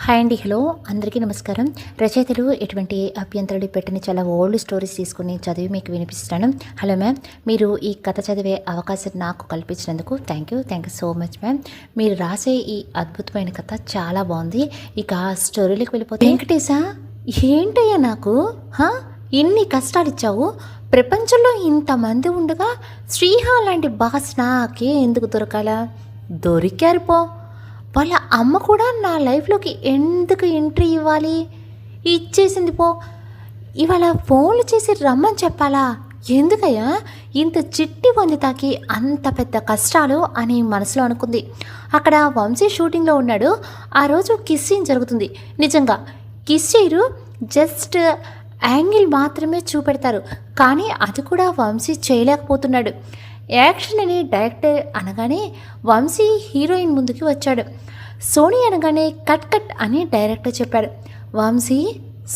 Hi అండి, hello అందరికీ నమస్కారం. రచయితలు ఎటువంటి అభ్యంతరాలు పెట్టని చాలా ఓల్డ్ స్టోరీస్ తీసుకుని చదివి మీకు వినిపిస్తున్నాను. హలో మ్యామ్, మీరు ఈ కథ చదివే అవకాశం నాకు కల్పించినందుకు thank you so much ma'am. మీరు రాసే ఈ అద్భుతమైన కథ చాలా బాగుంది. ఇక స్టోరీలోకి వెళ్ళిపోతే, వెంకటేశా ఏంటయ్యా నాకు ఇన్ని కష్టాలు ఇచ్చావు. ప్రపంచంలో ఇంతమంది ఉండగా శ్రీహాన్ లాంటి బాస్ నాకే ఎందుకు దొరకాలా? దొరికారు పో. వాళ్ళ అమ్మ కూడా నా లైఫ్లోకి ఎందుకు ఎంట్రీ ఇవ్వాలి? ఇచ్చేసింది పో. ఇవాళ ఫోన్లు చేసి రమ్మని చెప్పాలా? ఎందుకయ్యా ఇంత చిట్టి వందితాకి అంత పెద్ద కష్టాలు అని మనసులో అనుకుంది. అక్కడ వంశీ షూటింగ్లో ఉన్నాడు. ఆ రోజు కిస్ సీన్ జరుగుతుంది. నిజంగా కిస్ చేయరు, జస్ట్ యాంగిల్ మాత్రమే చూపెడతారు. కానీ అది కూడా వంశీ చేయలేకపోతున్నాడు. యాక్షన్ అని డైరెక్టర్ అనగానే వంశీ హీరోయిన్ ముందుకి వచ్చాడు. సోనీ అనగానే కట్ కట్ అని డైరెక్టర్ చెప్పాడు. వంశీ,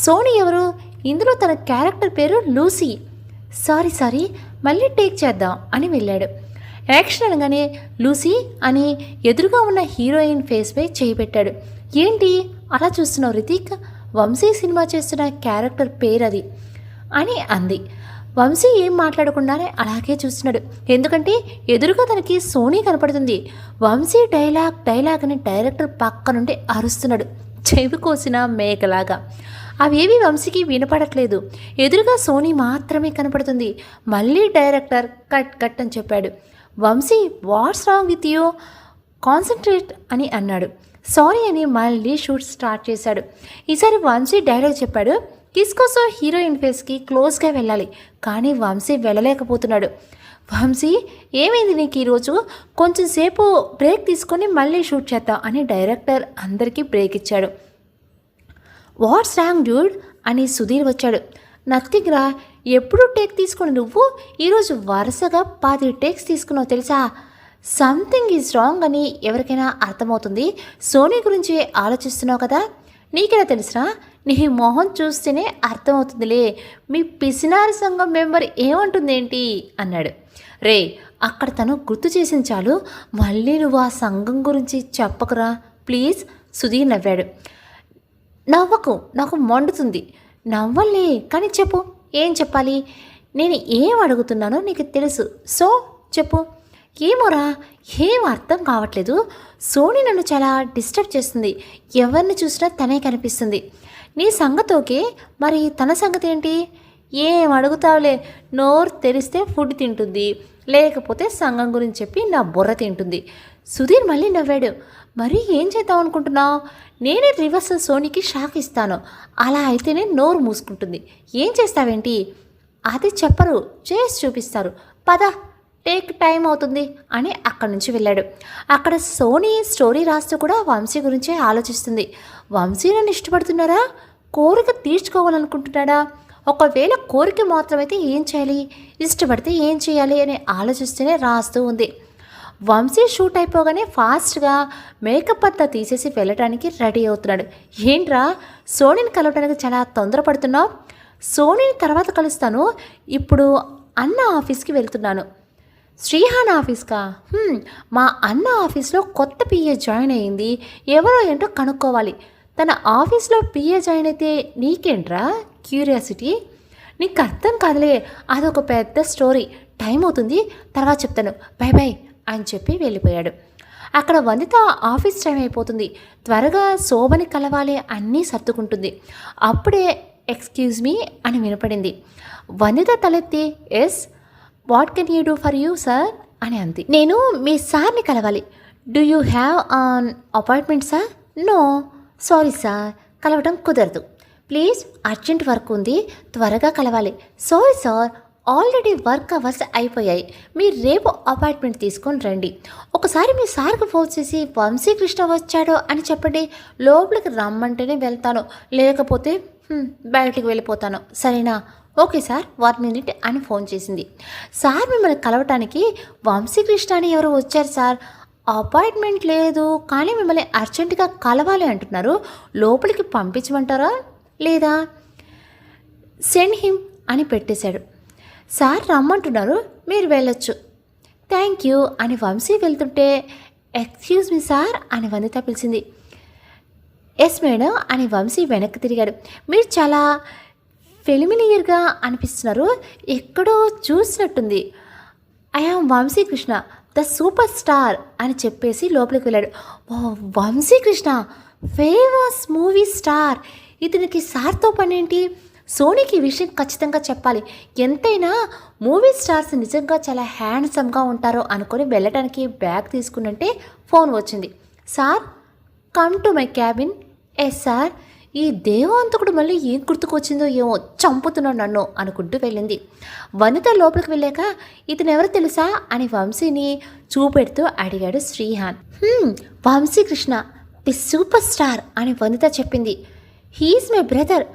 సోనీ ఎవరు? ఇందులో తన క్యారెక్టర్ పేరు లూసీ. సారీ మళ్ళీ టేక్ చేద్దాం అని వెళ్ళాడు. యాక్షన్ అనగానే లూసీ అని ఎదురుగా ఉన్న హీరోయిన్ ఫేస్పై చేయి పెట్టాడు. ఏంటి అలా చూస్తున్నావు రితిక్? వంశీ సినిమా చేస్తున్న క్యారెక్టర్ పేరు అది అని అంది. వంశీ ఏం మాట్లాడకుండానే అలాగే చూస్తున్నాడు. ఎందుకంటే ఎదురుగా తనకి సోనీ కనపడుతుంది. వంశీ డైలాగ్ అని డైరెక్టర్ పక్క నుండి అరుస్తున్నాడు, చెవి కోసిన మేకలాగా. అవేవి వంశీకి వినపడట్లేదు. ఎదురుగా సోనీ మాత్రమే కనపడుతుంది. మళ్ళీ డైరెక్టర్ కట్ కట్ అని చెప్పాడు. Vamsi, what's wrong with you? Concentrate అని అన్నాడు. సారీ అని మళ్ళీ షూట్ స్టార్ట్ చేశాడు. ఈసారి వంశీ డైలాగ్ చెప్పాడు. కిస్ కోసం హీరోయిన్ ఫేస్కి క్లోజ్గా వెళ్ళాలి, కానీ వంశీ వెళ్ళలేకపోతున్నాడు. వంశీ, ఏమైంది నీకు ఈరోజు? కొంచెం సేపు బ్రేక్ తీసుకొని మళ్ళీ షూట్ చేద్దాం అని డైరెక్టర్ అందరికీ బ్రేక్ ఇచ్చాడు. వాట్స్ రాంగ్ డ్యూడ్ అని సుధీర్ వచ్చాడు. నథింగ్ రా, ఎప్పుడు టేక్ తీసుకుని నువ్వు ఈరోజు వరుసగా 10 టేక్స్ తీసుకున్నావు తెలుసా? సంథింగ్ ఈజ్ రాంగ్ అని ఎవరికైనా అర్థమవుతుంది. సోనీ గురించి ఆలోచిస్తున్నావు కదా? నీకెలా తెలుసురా? నీ మొహం చూస్తేనే అర్థమవుతుందిలే. మీ పిసినారి సంఘం మెంబర్ ఏమంటుందేంటి అన్నాడు. రే, అక్కడ తను గుర్తు చేసింది చాలు, మళ్ళీ నువ్వు ఆ సంఘం గురించి చెప్పకురా ప్లీజ్. సుధీర్ నవ్వాడు. నవ్వకు, నాకు మండుతుంది. నవ్వలే, కానీ చెప్పు, ఏం చెప్పాలి? నేను ఏం అడుగుతున్నానో నీకు తెలుసు, సో చెప్పు. ఏమోరా, ఏం అర్థం కావట్లేదు. సోనీ నన్ను చాలా డిస్టర్బ్ చేస్తుంది. ఎవరిని చూసినా తనే కనిపిస్తుంది. నీ సంగతోకే, మరి తన సంగతి ఏంటి? ఏం అడుగుతావులే, నోరు తెరిస్తే ఫుడ్ తింటుంది, లేకపోతే సంఘం గురించి చెప్పి నా బుర్ర తింటుంది. సుధీర్ మళ్ళీ నవ్వాడు. మరి ఏం చేద్దాం అనుకుంటున్నావు? నేనే రివర్స్ సోనీకి షాక్ ఇస్తాను. అలా అయితేనే నోరు మూసుకుంటుంది. ఏం చేస్తావేంటి? అది చెప్పరు, చేసి చూపిస్తారు. పద, టేక్ టైం అవుతుంది అని అక్కడి నుంచి వెళ్ళాడు. అక్కడ సోనీ స్టోరీ రాస్తూ కూడా వంశీ గురించే ఆలోచిస్తుంది. వంశీ నన్ను ఇష్టపడుతున్నారా? కోరిక తీర్చుకోవాలనుకుంటున్నాడా? ఒకవేళ కోరిక మాత్రమైతే ఏం చేయాలి, ఇష్టపడితే ఏం చేయాలి అని ఆలోచిస్తూనే రాస్తూ ఉంది. వంశీ షూట్ అయిపోగానే ఫాస్ట్గా మేకప్ అంతా తీసేసి వెళ్ళటానికి రెడీ అవుతున్నాడు. ఏంట్రా, సోనీని కలవడానికి చాలా తొందరపడుతున్నావు? సోనీని తర్వాత కలుస్తాను, ఇప్పుడు అన్న ఆఫీస్కి వెళ్తున్నాను. శ్రీహాన్ ఆఫీస్కా? మా అన్న ఆఫీస్లో కొత్త పిఏ జాయిన్ అయ్యింది. ఎవరో ఏంటో కనుక్కోవాలి. తన ఆఫీస్లో పిఏ జాయిన్ అయితే నీకేంట్రా క్యూరియాసిటీ? నీకు అర్థం కాదులే, అదొక పెద్ద స్టోరీ. టైం అవుతుంది, తర్వాత చెప్తాను, బై బై అని చెప్పి వెళ్ళిపోయాడు. అక్కడ వందిత ఆఫీస్ టైం అయిపోతుంది. త్వరగా శోభని కలవాలి అన్నీ సర్దుకుంటుంది. అప్పుడే ఎక్స్క్యూజ్ మీ అని వినపడింది. వందిత తలెత్తి, yes, what can you do for you sir అని అంది. నేను మీ సార్ని కలవాలి. Do you have an appointment sir? No, sorry sir, కలవడం కుదరదు. ప్లీజ్, అర్జెంట్ వర్క్ ఉంది, త్వరగా కలవాలి. Sorry sir, already work hours అయిపోయాయి. మీరు రేపు అపాయింట్మెంట్ తీసుకొని రండి. ఒకసారి మీ సార్కి ఫోన్ చేసి వంశీకృష్ణ వచ్చాడో అని చెప్పండి. లోపలికి రమ్మంటేనే వెళ్తాను, లేకపోతే బయటికి వెళ్ళిపోతాను, సరేనా? ఓకే సార్, 1 minute అని ఫోన్ చేసింది. సార్, మిమ్మల్ని కలవటానికి వంశీకృష్ణ అని ఎవరు వచ్చారు సార్. అపాయింట్మెంట్ లేదు, కానీ మిమ్మల్ని అర్జెంటుగా కలవాలి అంటున్నారు. లోపలికి పంపించమంటారా లేదా? సెండ్ హిమ్ అని పెట్టేశాడు. సార్ రమ్మంటున్నారు, మీరు వెళ్ళొచ్చు. థ్యాంక్ యూ అని వంశీ వెళ్తుంటే, ఎక్స్క్యూజ్ మీ సార్ అని వనిత పిలిచింది. ఎస్ మేడం అని వంశీ వెనక్కి తిరిగాడు. మీరు చాలా ఫెమిలియర్గా అనిపిస్తున్నారు, ఎక్కడో చూసినట్టుంది. I am Vamsikrishna the super star అని చెప్పేసి లోపలికి వెళ్ళాడు. ఓ వంశీకృష్ణ ఫేమస్ మూవీ స్టార్, ఇతనికి సార్తో పనేంటి? సోనీకి ఈ విషయం ఖచ్చితంగా చెప్పాలి. ఎంతైనా మూవీ స్టార్స్ నిజంగా చాలా హ్యాండ్సమ్గా ఉంటారో అనుకొని వెళ్ళడానికి బ్యాగ్ తీసుకున్నంటే ఫోన్ వచ్చింది. Sir come to my cabin. Yes sir. ఈ దేవాంతకుడు మళ్ళీ ఏం గుర్తుకొచ్చిందో ఏమో, చంపుతున్నాడు నన్ను అనుకుంటూ వెళ్ళింది. వనిత లోపలికి వెళ్ళాక ఇతను ఎవరు తెలుసా అని వంశీని చూపెడుతూ అడిగాడు Srihan. Vamsikrishna the super star అని వనిత చెప్పింది. He's my brother.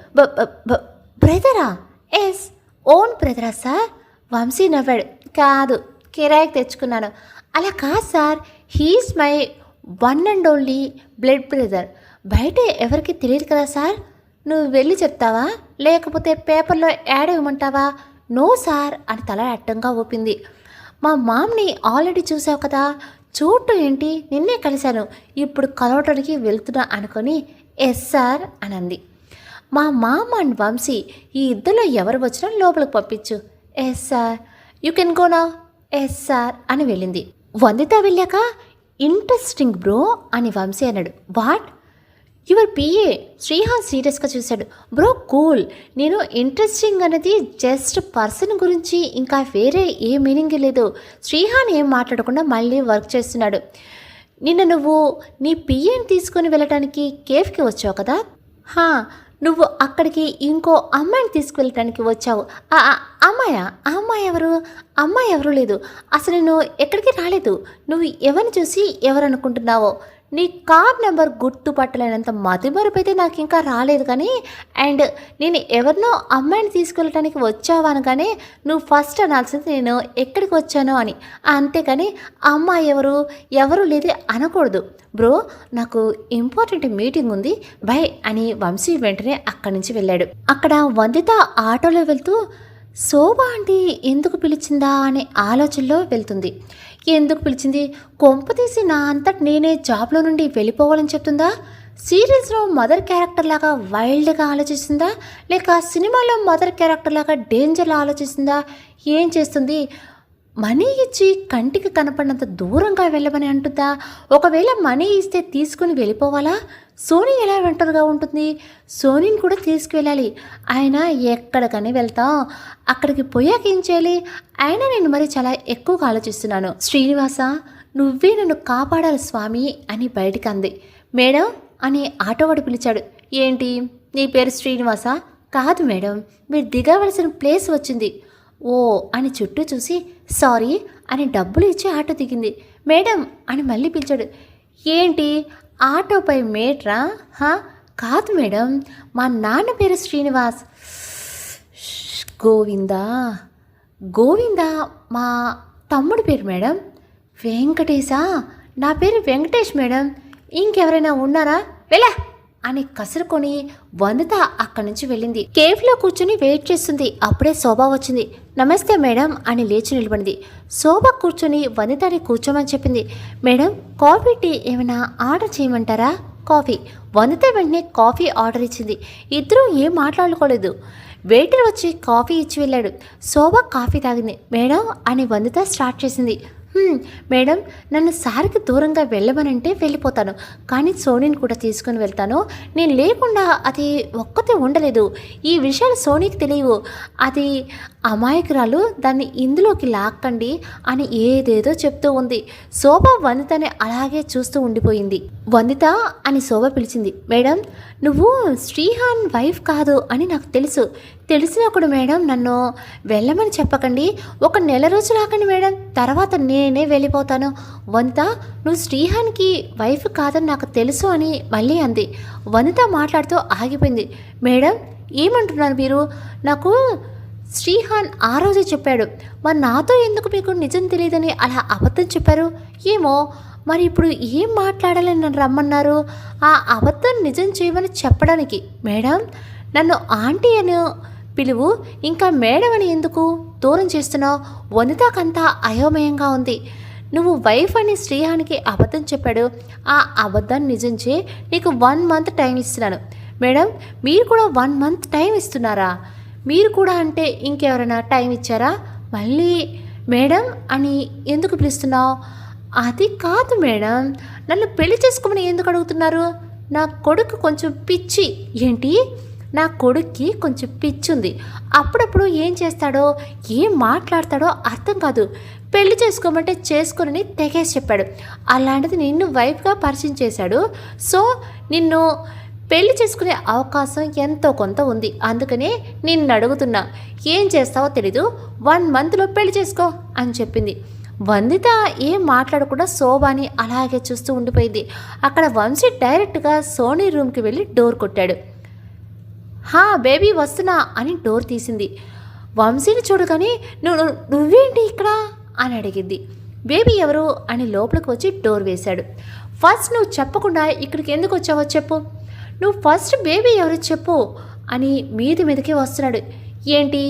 బ్రదరా? ఎస్ ఓన్ బ్రదరా సార్? వంశీ నవ్వాడు. కాదు, కిరాయికి తెచ్చుకున్నాను. అలా కాదు sir, he's my one and only blood brother. బయట ఎవరికి తెలియదు కదా సార్. నువ్వు వెళ్ళి చెప్తావా లేకపోతే పేపర్లో యాడ్ ఇవ్వమంటావా? నో సార్ అని తల అడ్డంగా ఊపింది. మా మామ్ని ఆల్రెడీ చూసావు కదా. చూడటం ఏంటి, నిన్నే కలిశాను, ఇప్పుడు కలవటానికి వెళ్తున్నా అనుకొని ఎస్ సార్ అని అంది. మా మామ అండ్ వంశీ ఈ ఇద్దరిలో ఎవరు వచ్చినా లోపలికి పంపించు. Yes sir. You can go now. Yes sir అని వెళ్ళింది. వందిత వెళ్ళాక ఇంట్రెస్టింగ్ బ్రో అని వంశీ అన్నాడు. వాట్? Your PA. శ్రీహాన్ సీరియస్గా చూశాడు. Bro cool. నేను ఇంట్రెస్టింగ్ అనేది జస్ట్ పర్సన్ గురించి, ఇంకా వేరే ఏ మీనింగ్ లేదు. శ్రీహాన్ ఏం మాట్లాడకుండా మళ్ళీ వర్క్ చేస్తున్నాడు. నిన్న నువ్వు నీ పిఏని తీసుకొని వెళ్ళటానికి కేఫ్కి వచ్చావు కదా. నువ్వు అక్కడికి ఇంకో అమ్మాయిని తీసుకువెళ్ళటానికి వచ్చావు. అమ్మాయా? ఆ అమ్మాయి ఎవరు? అమ్మాయి ఎవరు లేదు. అసలు నేను ఎక్కడికి రాలేదు. నువ్వు ఎవరిని చూసి ఎవరు అనుకుంటున్నావో. నీ కార్ నెంబర్ గుర్తుపట్టలేనంత మతిమరుపు అయితే నాకు ఇంకా రాలేదు. కానీ అండ్ నేను ఎవరినో అమ్మాయిని తీసుకెళ్ళటానికి వచ్చావా అనగానే నువ్వు ఫస్ట్ అనాల్సింది నేను ఎక్కడికి వచ్చానో అని. అంతేకాని అమ్మాయి ఎవరు లేదు అనకూడదు. బ్రో నాకు ఇంపార్టెంట్ మీటింగ్ ఉంది, బై అని వంశీ వెంటనే అక్కడి నుంచి వెళ్ళాడు. అక్కడ వందిత ఆటోలో వెళ్తూ శోభ ఆంటీ ఎందుకు పిలిచిందా అనే ఆలోచనలో వెళ్తుంది. ఎందుకు పిలిచింది? కొంపతీసి నా అంతటి నేనే జాబ్లో నుండి వెళ్ళిపోవాలని చెప్తుందా? సీరియల్స్లో మదర్ క్యారెక్టర్ లాగా వైల్డ్గా ఆలోచిస్తుందా, లేక సినిమాలో మదర్ క్యారెక్టర్ లాగా డేంజర్లా ఆలోచిస్తుందా? ఏం చేస్తుంది? మనీ ఇచ్చి కంటికి కనపడినంత దూరంగా వెళ్ళమని అంటుందా? ఒకవేళ మనీ ఇస్తే తీసుకుని వెళ్ళిపోవాలా? సోనీ ఎలా ఒంటరిగా ఉంటుంది? సోనీని కూడా తీసుకువెళ్ళాలి. ఆయన ఎక్కడికని వెళ్తాం, అక్కడికి పోయాక ఏం చేయాలి? అయినా నేను మరి చాలా ఎక్కువగా ఆలోచిస్తున్నాను. శ్రీనివాస నువ్వే నన్ను కాపాడాలి స్వామి అని బయటికి అంది. మేడం అని ఆటోవాడు పిలిచాడు. ఏంటి నీ పేరు శ్రీనివాస? కాదు మేడం, మీరు దిగవలసిన ప్లేస్ వచ్చింది. ఓ అని చుట్టూ చూసి సారీ అని డబ్బులు ఇచ్చి ఆటో దిగింది. మేడం అని మళ్ళీ పిలిచాడు. ఏంటి ఆటోపై మేట్రా? కాదు మేడం, మా నాన్న పేరు శ్రీనివాస్. గోవిందా మా తమ్ముడి పేరు మేడం. వెంకటేశా? నా పేరు వెంకటేష్ మేడం. ఇంకెవరైనా ఉన్నారా? వెళ్ళా అని కసురుకొని వందిత అక్కడి నుంచి వెళ్ళింది. కేఫ్లో కూర్చుని వెయిట్ చేస్తుంది. అప్పుడే శోభ వచ్చింది. నమస్తే మేడం అని లేచి నిలబడింది. శోభ కూర్చొని వందితని కూర్చోమని చెప్పింది. మేడం కాఫీ టీ ఏమైనా ఆర్డర్ చేయమంటారా? కాఫీ. వందిత వెంటనే కాఫీ ఆర్డర్ ఇచ్చింది. ఇద్దరూ ఏం మాట్లాడుకోలేదు. వెయిటర్ వచ్చి కాఫీ ఇచ్చి వెళ్ళాడు. శోభ కాఫీ తాగింది. మేడం అని వందిత స్టార్ట్ చేసింది. మేడం నన్ను సార్కి దూరంగా వెళ్ళమనంటే వెళ్ళిపోతాను, కానీ సోనీని కూడా తీసుకుని వెళ్తాను. నేను లేకుండా అది ఒక్కతే ఉండలేదు. ఈ విషయాలు సోనీకి తెలియవు. అది అమాయకురాలు, దాన్ని ఇందులోకి లాక్కండి అని ఏదేదో చెప్తూ ఉంది. శోభ వందితని అలాగే చూస్తూ ఉండిపోయింది. వందిత అని శోభ పిలిచింది. మేడం నువ్వు శ్రీహాన్ వైఫ్ కాదు అని నాకు తెలుసు. తెలిసినప్పుడు మేడం నన్ను వెళ్ళమని చెప్పకండి. 1 నెల రోజులు ఆకండి మేడం, తర్వాత నేనే వెళ్ళిపోతాను. వందిత నువ్వు శ్రీహాన్కి వైఫ్ కాదని నాకు తెలుసు అని మళ్ళీ అంది. వందిత మాట్లాడుతూ ఆగిపోయింది. మేడం ఏమంటున్నారు మీరు? నాకు శ్రీహాన్ ఆ రోజే చెప్పాడు. మరి నాతో ఎందుకు మీకు నిజం తెలియదని అలా అబద్ధం చెప్పారు? ఏమో మరి ఇప్పుడు ఏం మాట్లాడాలని నన్ను రమ్మన్నారు? ఆ అబద్ధం నిజం చేయమని చెప్పడానికి. మేడం నన్ను ఆంటీ అని పిలువు, ఇంకా మేడం అని ఎందుకు దూరం చేస్తున్నావు? వందితకంతా అయోమయంగా ఉంది. నువ్వు వైఫ్ అని శ్రీహానికి అబద్ధం చెప్పాడు. ఆ అబద్ధాన్ని నిజం చేయి, నీకు 1 మంత్ టైం ఇస్తున్నాను. మేడం, మీరు కూడా 1 మంత్ టైం ఇస్తున్నారా? మీరు కూడా అంటే ఇంకెవరైనా టైం ఇచ్చారా? మళ్ళీ మేడం అని ఎందుకు పిలుస్తున్నావు? అది కాదు మేడం, నన్ను పెళ్లి చేసుకోమని ఎందుకు అడుగుతున్నారు? నా కొడుకు కొంచెం పిచ్చి. ఏంటి? నా కొడుక్కి కొంచెం పిచ్చి ఉంది. అప్పుడప్పుడు ఏం చేస్తాడో ఏం మాట్లాడతాడో అర్థం కాదు. పెళ్లి చేసుకోమంటే చేసుకోనని తెగేసి చెప్పాడు. అలాంటిది నిన్ను వైఫ్గా పరిచయం చేశాడు. సో నిన్ను పెళ్లి చేసుకునే అవకాశం ఎంతో కొంత ఉంది. అందుకనే నిన్ను అడుగుతున్నా, ఏం చేస్తావో తెలీదు, 1 మంత్లో పెళ్లి చేసుకో అని చెప్పింది. వందిత ఏం మాట్లాడకుండా శోభాని అలాగే చూస్తూ ఉండిపోయింది. అక్కడ వంశీ డైరెక్ట్గా సోనీ రూమ్కి వెళ్ళి డోర్ కొట్టాడు. బేబీ వస్తున్నా అని డోర్ తీసింది. వంశీని చూడగానే నువ్వేంటి ఇక్కడ అని అడిగింది. బేబీ ఎవరు అని లోపలికి వచ్చి డోర్ వేశాడు. ఫస్ట్ నువ్వు చెప్పకుండా ఇక్కడికి ఎందుకు వచ్చావో చెప్పు. నువ్వు ఫస్ట్ బేబీ ఎవరు చెప్పు అని మీదికి వస్తున్నాడు. ఏంటి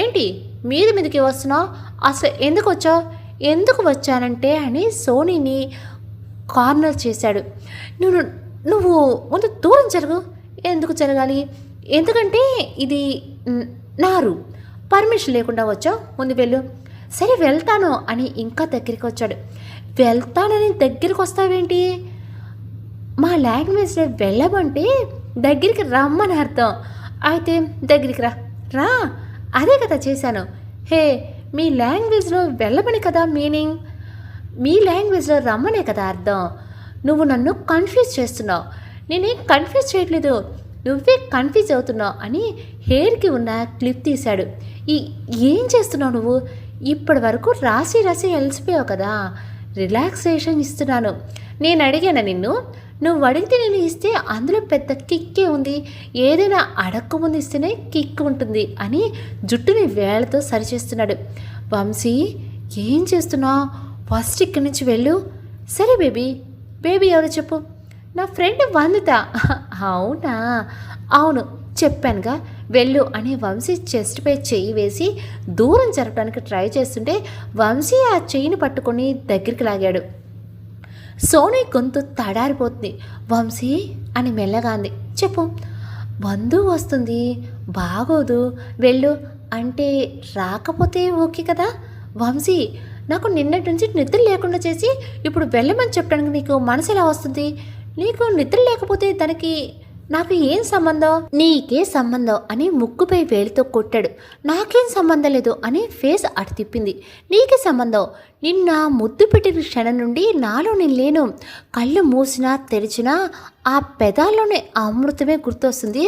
ఏంటి మీదికి వస్తున్నావు? అసలు ఎందుకు వచ్చావు? ఎందుకు వచ్చానంటే అని సోనీని కార్నర్ చేశాడు. నువ్వు ముందు దూరం జరుగు. ఎందుకు జరగాలి? ఎందుకంటే ఇది నా రూమ్, పర్మిషన్ లేకుండా వచ్చావు, ముందు వెళ్ళు. సరే వెళ్తాను అని ఇంకా దగ్గరికి వచ్చాడు. వెళ్తానని దగ్గరికి వస్తావేంటి? మా లాంగ్వేజ్లో వెళ్ళమంటే దగ్గరికి రమ్మని అర్థం. అయితే దగ్గరికి రా. అదే కదా చేశాను. మీ లాంగ్వేజ్లో వెళ్ళమని కదా మీనింగ్, మీ లాంగ్వేజ్లో రమ్మనే కదా అర్థం. నువ్వు నన్ను కన్ఫ్యూజ్ చేస్తున్నావు. నేనేం కన్ఫ్యూజ్ చేయట్లేదు, నువ్వే కన్ఫ్యూజ్ అవుతున్నావు అని హెయిర్కి ఉన్న క్లిప్ తీశాడు. ఏం చేస్తున్నావు నువ్వు? ఇప్పటి వరకు రాసి అలసిపోయావు కదా, రిలాక్సేషన్ ఇస్తున్నాను. నేను అడిగాను నిన్ను, నువ్వు అడిగితే నేను ఇస్తే అందులో పెద్ద కిక్కే ఉంది. ఏదైనా అడక్కు ముందు ఇస్తేనే కిక్ ఉంటుంది అని జుట్టుని వేళ్లతో సరిచేస్తున్నాడు. వంశీ, ఏం చేస్తున్నావు? ఫస్ట్ ఇక్కడి నుంచి వెళ్ళు. సరే బేబీ ఎవరు చెప్పు. నా ఫ్రెండ్ వందిత. అవునా? అవును చెప్పానుగా, వెళ్ళు అని వంశీ చెస్ట్పై చెయ్యి వేసి దూరం జరపడానికి ట్రై చేస్తుంటే వంశీ ఆ చెయ్యిని పట్టుకొని దగ్గరికి లాగాడు. సోనీ గొంతు తడారిపోతుంది. వంశీ అని మెల్లగా అంది. చెప్పు. బంధువు వస్తుంది, బాగోదు, వెళ్ళు అంటే రాకపోతే ఓకే కదా? వంశీ, నాకు నిన్నటి నుంచి నిద్ర లేకుండా చేసి ఇప్పుడు వెళ్ళమని చెప్పడానికి నీకు మనసు ఎలా వస్తుంది? నీకు నిద్ర లేకపోతే దానికి నాకు ఏం సంబంధం? నీకే సంబంధం అని ముక్కుపై వేలితో కొట్టాడు. నాకేం సంబంధం లేదు అని ఫేస్ అటు తిప్పింది. నీకే సంబంధం. నిన్న ముద్దు పెట్టిన క్షణం నుండి నాలో నేను లేను. కళ్ళు మూసినా తెరిచినా ఆ పెదాల్లోనే అమృతమే గుర్తొస్తుంది.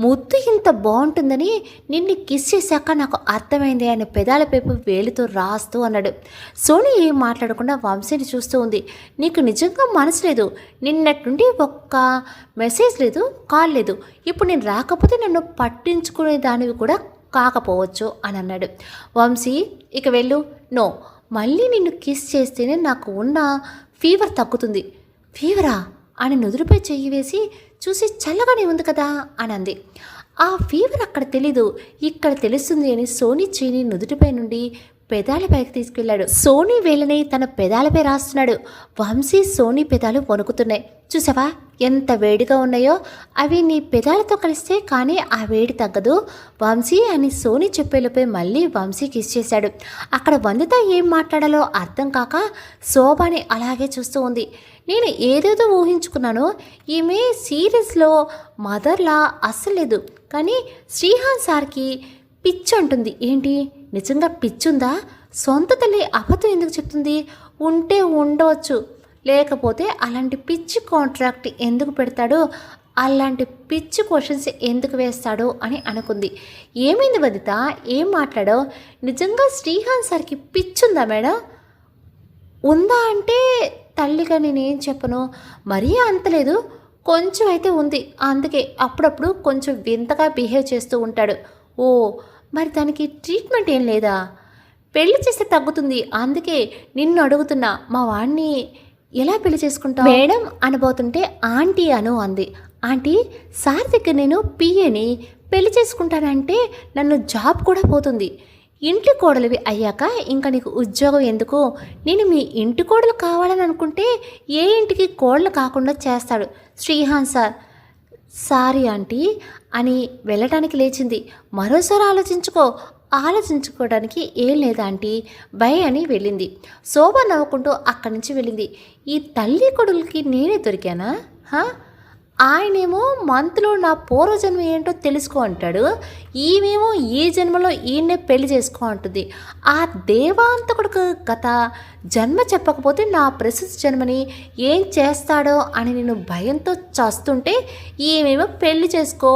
ముద్దు ఇంత బాగుంటుందని నిన్ను కిస్ చేశాక నాకు అర్థమైంది అని పెదాల వైపు వేలితో రాస్తూ అన్నాడు. సోనీ ఏం మాట్లాడకుండా వంశీని చూస్తూ ఉంది. నీకు నిజంగా మనసు లేదు. నిన్నటి నుండి ఒక్క మెసేజ్ లేదు, కాల్ లేదు. ఇప్పుడు నేను రాకపోతే నన్ను పట్టించుకునే దానివి కూడా కాకపోవచ్చు అని అన్నాడు. వంశీ, ఇక వెళ్ళు. నో, మళ్ళీ నిన్ను కిస్ చేస్తేనే నాకు ఉన్న ఫీవర్ తగ్గుతుంది. ఫీవరా అని నుదురుపై చెయ్యి వేసి చూసి చల్లగానే ఉంది కదా అని అంది. ఆ ఫీవర్ అక్కడ తెలీదు, ఇక్కడ తెలుస్తుంది అని సోనీ చేని నుదుటిపై నుండి పెదాలపైకి తీసుకెళ్లాడు. సోనీ వేళ్ళని తన పెదాలపై రాస్తున్నాడు. వంశీ సోనీ పెదాలు వణుకుతున్నాయి. చూసావా ఎంత వేడిగా ఉన్నాయో? అవి నీ పెదాలతో కలిస్తే కానీ ఆ వేడి తగ్గదు వంశీ అని సోనీ చెప్పేలోపై మళ్ళీ వంశీ కిస్ చేశాడు. అక్కడ వందిత ఏం మాట్లాడాలో అర్థం కాక శోభాని అలాగే చూస్తూ ఉంది. నేను ఏదేదో ఊహించుకున్నాను. ఈమె సీరియస్లో మదర్లా అస్సలు లేదు, కానీ శ్రీహాన్ సార్కి పిచ్చి అంటుంది. ఏంటి, నిజంగా పిచ్చుందా? సొంత తల్లి అబద్ధం ఎందుకు చెప్తుంది? ఉంటే ఉండవచ్చు, లేకపోతే అలాంటి పిచ్చి కాంట్రాక్ట్ ఎందుకు పెడతాడు? అలాంటి పిచ్చి క్వశ్చన్స్ ఎందుకు వేస్తాడు అని అనుకుంది. ఏమైంది వదిత, ఏం మాట్లాడో? నిజంగా శ్రీహాన్ సార్కి పిచ్చుందా మేడం? ఉందా అంటే తల్లిగా నేనేం చెప్పను, మరీ అంతలేదు, కొంచెం అయితే ఉంది. అందుకే అప్పుడప్పుడు కొంచెం వింతగా బిహేవ్ చేస్తూ ఉంటాడు. ఓ, మరి దానికి ట్రీట్మెంట్ ఏం లేదా? పెళ్లి చేస్తే తగ్గుతుంది, అందుకే నిన్ను అడుగుతున్నా. మా వాడిని ఎలా పెళ్లి చేసుకుంటావు మేడం అనబోతుంటే ఆంటీ అను అంది. ఆంటీ, సార్ దగ్గర నేను పిఏని, పెళ్లి చేసుకుంటానంటే నన్ను జాబ్ కూడా పోతుంది. ఇంటి కోడలివి అయ్యాక ఇంకా నీకు ఉద్యోగం ఎందుకు? నేను మీ ఇంటి కోడలు కావాలని అనుకుంటే ఏ ఇంటికి కోడలు కాకుండా చేస్తాడు శ్రీహాన్ సార్. సారీ ఆంటీ అని వెళ్ళటానికి లేచింది. మరోసారి ఆలోచించుకోవడానికి ఏం లేదా ఆంటీ, బై అని వెళ్ళింది. శోభ నవ్వుకుంటూ అక్కడి నుంచి వెళ్ళింది. ఈ తల్లి కొడుకులకి నేనే దొరికానా? ఆయనేమో మంత్లో నా పూర్వజన్మ ఏంటో తెలుసుకో అంటాడు, ఈమెమో ఈ జన్మలో ఈయన్నే పెళ్లి చేసుకో అంటుంది. ఆ దేవాంతకుడికి గత జన్మ చెప్పకపోతే నా ప్రస్తుత జన్మని ఏం చేస్తాడో అని నేను భయంతో చస్తుంటే ఈమెమో పెళ్లి చేసుకో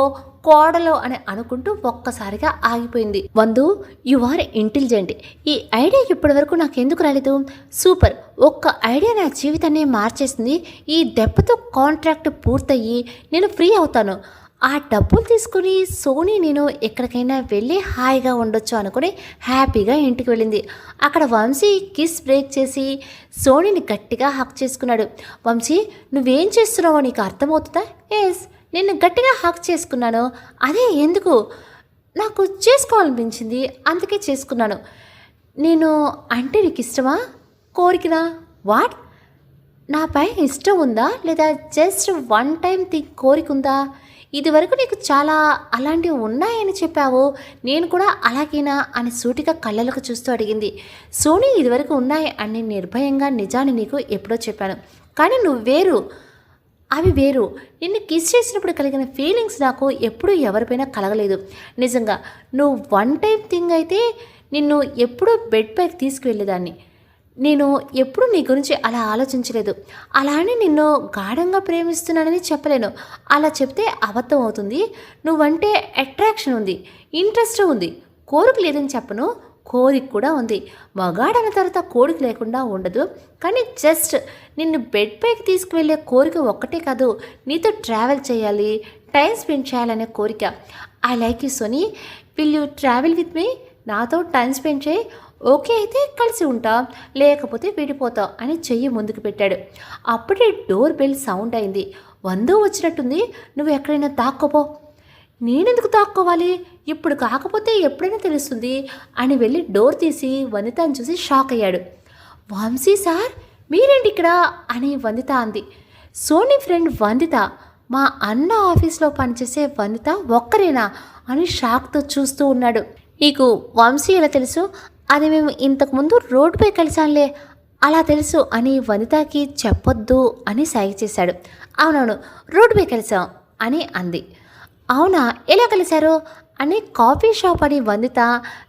కోడలు అని అనుకుంటూ ఒక్కసారిగా ఆగిపోయింది. వందు, యు ఆర్ ఇంటెలిజెంట్. ఈ ఐడియా ఇప్పటి వరకు నాకు ఎందుకు రాలేదు? సూపర్. ఒక్క ఐడియా నా జీవితాన్ని మార్చేసింది. ఈ దెబ్బతో కాంట్రాక్ట్ పూర్తయ్యి నేను ఫ్రీ అవుతాను. ఆ డబ్బులు తీసుకుని సోనీ నేను ఎక్కడికైనా వెళ్ళి హాయిగా ఉండొచ్చు అనుకుని హ్యాపీగా ఇంటికి వెళ్ళింది. అక్కడ వంశీ కిస్ బ్రేక్ చేసి సోనీని గట్టిగా హక్ చేసుకున్నాడు. వంశీ, నువ్వేం చేస్తున్నావో నీకు అర్థమవుతుందా? ఎస్, నిన్ను గట్టిగా హక్ చేసుకున్నాను. అదే ఎందుకు? నాకు చేసుకోవాలనిపించింది, అందుకే చేసుకున్నాను. నేను అంటే నీకు ఇష్టమా, కోరికనా? వాట్? నాపై ఇష్టం ఉందా లేదా జస్ట్ వన్ టైం కోరిక ఉందా? ఇదివరకు నీకు చాలా అలాంటివి ఉన్నాయని చెప్పావు, నేను కూడా అలాగేనా అని సూటిగా కళ్ళలకు చూస్తూ అడిగింది. సోనీ, ఇదివరకు ఉన్నాయి అని నిర్భయంగా నిజాన్ని నీకు ఎప్పుడో చెప్పాను, కానీ నువ్వు వేరు, అవి వేరు. నిన్ను కిస్ చేసినప్పుడు కలిగిన ఫీలింగ్స్ నాకు ఎప్పుడూ ఎవరిపైనా కలగలేదు. నిజంగా నువ్వు వన్ టైం థింగ్ అయితే నిన్ను ఎప్పుడూ బెడ్ పైకి తీసుకువెళ్ళేదాన్ని. నేను ఎప్పుడూ నీ గురించి అలా ఆలోచించలేదు. అలా అని నిన్ను గాఢంగా ప్రేమిస్తున్నానని చెప్పలేను. అలా చెప్తే అబద్ధం అవుతుంది. నువ్వంటే అట్రాక్షన్ ఉంది, ఇంట్రెస్ట్ ఉంది, కోరిక లేదని చెప్పను, కోరిక కూడా ఉంది. మగాడన్న తర్వాత కోరిక లేకుండా ఉండదు. కానీ జస్ట్ నిన్ను బెడ్ పైకి తీసుకువెళ్ళే కోరిక ఒక్కటే కాదు, నీతో ట్రావెల్ చేయాలి, టైం స్పెండ్ చేయాలనే కోరిక. I like you Soni, will you travel with me? నాతో టైం స్పెండ్ చేయి. ఓకే అయితే కలిసి ఉంటాం, లేకపోతే విడిపోతాం అని చెయ్యి ముందుకు పెట్టాడు. అప్పుడే డోర్ బెల్ సౌండ్ అయింది. వందో వచ్చినట్టుంది, నువ్వు ఎక్కడైనా దాక్కోపో. నేనెందుకు దాక్కోవాలి? ఇప్పుడు కాకపోతే ఎప్పుడైనా తెలుస్తుంది అని వెళ్ళి డోర్ తీసి వనితను చూసి షాక్ అయ్యాడు. వంశీ సార్, మీరేంటి ఇక్కడ అని వనిత అంది. సోనీ ఫ్రెండ్ వనిత, మా అన్న ఆఫీస్లో పనిచేసే వనిత ఒక్కరేనా అని షాక్తో చూస్తూ ఉన్నాడు. నీకు వంశీ ఎలా తెలుసు? అది మేము ఇంతకుముందు రోడ్డుపై కలిసాంలే, అలా తెలుసు అని వనితకి చెప్పొద్దు అని సైగ చేశాడు. అవునవును, రోడ్డుపై కలిసాం అని అంది. అవునా, ఎలా కలిశారు అని కాఫీ షాప్ అని వనిత,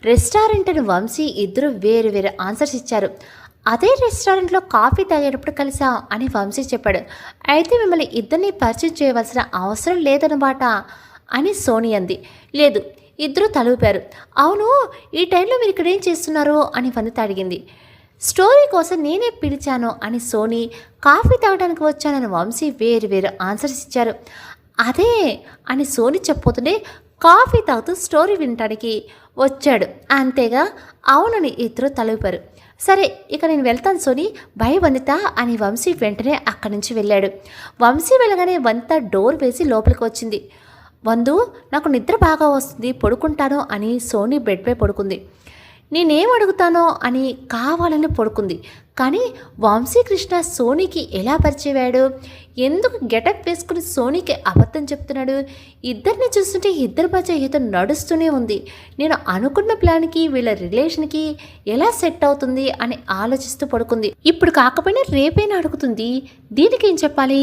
రెస్టారెంట్ అని వంశీ ఇద్దరు వేరు వేరు ఆన్సర్స్ ఇచ్చారు. అదే రెస్టారెంట్లో కాఫీ తాగేటప్పుడు కలిసాం అని వంశీ చెప్పాడు. అయితే మిమ్మల్ని ఇద్దరిని పరిచయం చేయవలసిన అవసరం లేదన్నమాట అని సోనీ అంది. లేదు, ఇద్దరు తలూపారు. అవును, ఈ టైంలో మీరు ఇక్కడ ఏం చేస్తున్నారు అని వనిత అడిగింది. స్టోరీ కోసం నేనే పిలిచాను అని సోనీ, కాఫీ తాగడానికి వచ్చానని వంశీ వేరు వేరు ఆన్సర్స్ ఇచ్చారు. అదే అని సోనీ చెప్పబోతుంటే కాఫీ తాగుతూ స్టోరీ వినటానికి వచ్చాడు అంతేగా. అవునని ఇద్దరు తలూపారు. సరే, ఇక నేను వెళ్తాను సోనీ, బై వనిత అని వంశీ వెంటనే అక్కడి నుంచి వెళ్ళాడు. వంశీ వెళ్ళగానే వనిత డోర్ వేసి లోపలికి వచ్చింది. వందు, నాకు నిద్ర బాగా వస్తుంది, పడుకుంటాను అని సోనీ బెడ్పై పడుకుంది. నేనేం అడుగుతానో అని కావాలని పడుకుంది. కానీ వంశీకృష్ణ సోనీకి ఎలా పరిచయవాడు? ఎందుకు గెటప్ వేసుకుని సోనీకి అబద్ధం చెప్తున్నాడు? ఇద్దరిని చూస్తుంటే ఇద్దరి మధ్య ఏదో నడుస్తూనే ఉంది. నేను అనుకున్న ప్లాన్కి వీళ్ళ రిలేషన్కి ఎలా సెట్ అవుతుంది అని ఆలోచిస్తూ పడుకుంది. ఇప్పుడు కాకపోయినా రేపైనా అడుగుతుంది. దీనికి ఏం చెప్పాలి?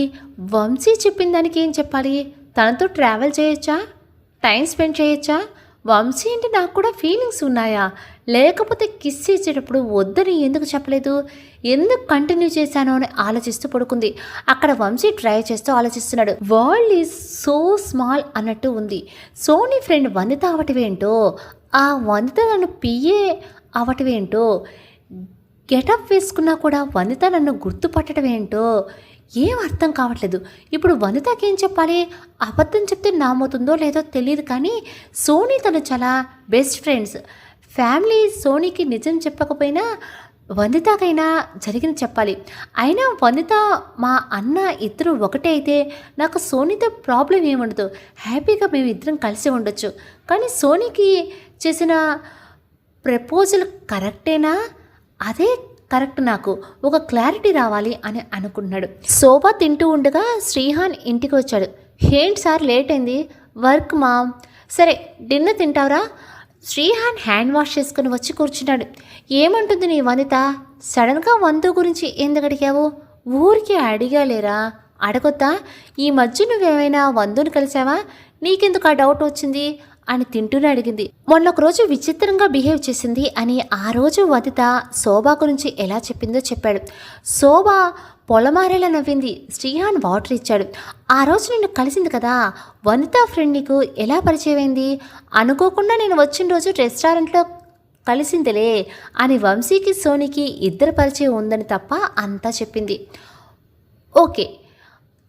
వంశీ చెప్పిన దానికి ఏం చెప్పాలి? తనతో ట్రావెల్ చేయొచ్చా? టైం స్పెండ్ చేయొచ్చా? వంశీ అంటే నాకు కూడా ఫీలింగ్స్ ఉన్నాయా? లేకపోతే కిస్ చేసేటప్పుడు వద్దని ఎందుకు చెప్పలేదు? ఎందుకు కంటిన్యూ చేశానో అని ఆలోచిస్తూ పడుకుంది. అక్కడ వంశీ ట్రై చేస్తూ ఆలోచిస్తున్నాడు. వరల్డ్ ఈజ్ సో స్మాల్ అన్నట్టు ఉంది. సోనీ ఫ్రెండ్ వనిత అవటమేంటో, ఆ వనిత నన్ను పిఏ అవటమేంటో, గెటప్ వేసుకున్నా కూడా వనిత నన్ను గుర్తుపట్టడం ఏంటో ఏం అర్థం కావట్లేదు. ఇప్పుడు వనితకి ఏం చెప్పాలి? అబద్ధం చెప్తే నమ్ముతుందో లేదో తెలియదు, కానీ సోనీ తను చాలా బెస్ట్ ఫ్రెండ్స్. ఫ్యామిలీ సోనీకి నిజం చెప్పకపోయినా వనితకైనా జరిగింది చెప్పాలి. అయినా వనిత మా అన్న ఇద్దరు ఒకటే అయితే నాకు సోనీతో ప్రాబ్లం ఏముండదు, హ్యాపీగా మేము ఇద్దరం కలిసి ఉండొచ్చు. కానీ సోనీకి చేసిన ప్రపోజల్ కరెక్టేనా? అదే కరెక్ట్, నాకు ఒక క్లారిటీ రావాలి అని అనుకున్నాడు. శోభ తింటూ ఉండగా శ్రీహాన్ ఇంటికి వచ్చాడు. ఏంటి సార్ లేట్ అయింది? Work mom. సరే డిన్నర్ తింటావురా? శ్రీహాన్ హ్యాండ్ వాష్ చేసుకుని వచ్చి కూర్చున్నాడు. ఏమంటుంది నీ వనిత? సడన్గా వంతు గురించి ఎందుకు అడిగావు? ఊరికి అడిగాలేరా, అడగొద్దా? ఈ మధ్య నువ్వేమైనా వందుని కలిసావా? నీకెందుకు ఆ డౌట్ వచ్చింది అని తింటూనే అడిగింది. మొన్న ఒక రోజు విచిత్రంగా బిహేవ్ చేసింది అని ఆ రోజు వనిత శోభ గురించి ఎలా చెప్పిందో చెప్పాడు. శోభ పొలమారేలా నవ్వింది. శ్రీహాన్ వాటర్ ఇచ్చాడు. ఆ రోజు నిన్ను కలిసింది కదా, వనిత ఫ్రెండ్ నీకు ఎలా పరిచయం అయింది? అనుకోకుండా నేను వచ్చిన రోజు రెస్టారెంట్లో కలిసిందిలే అని వంశీకి సోనీకి ఇద్దరు పరిచయం ఉందని తప్ప అంతా చెప్పింది. ఓకే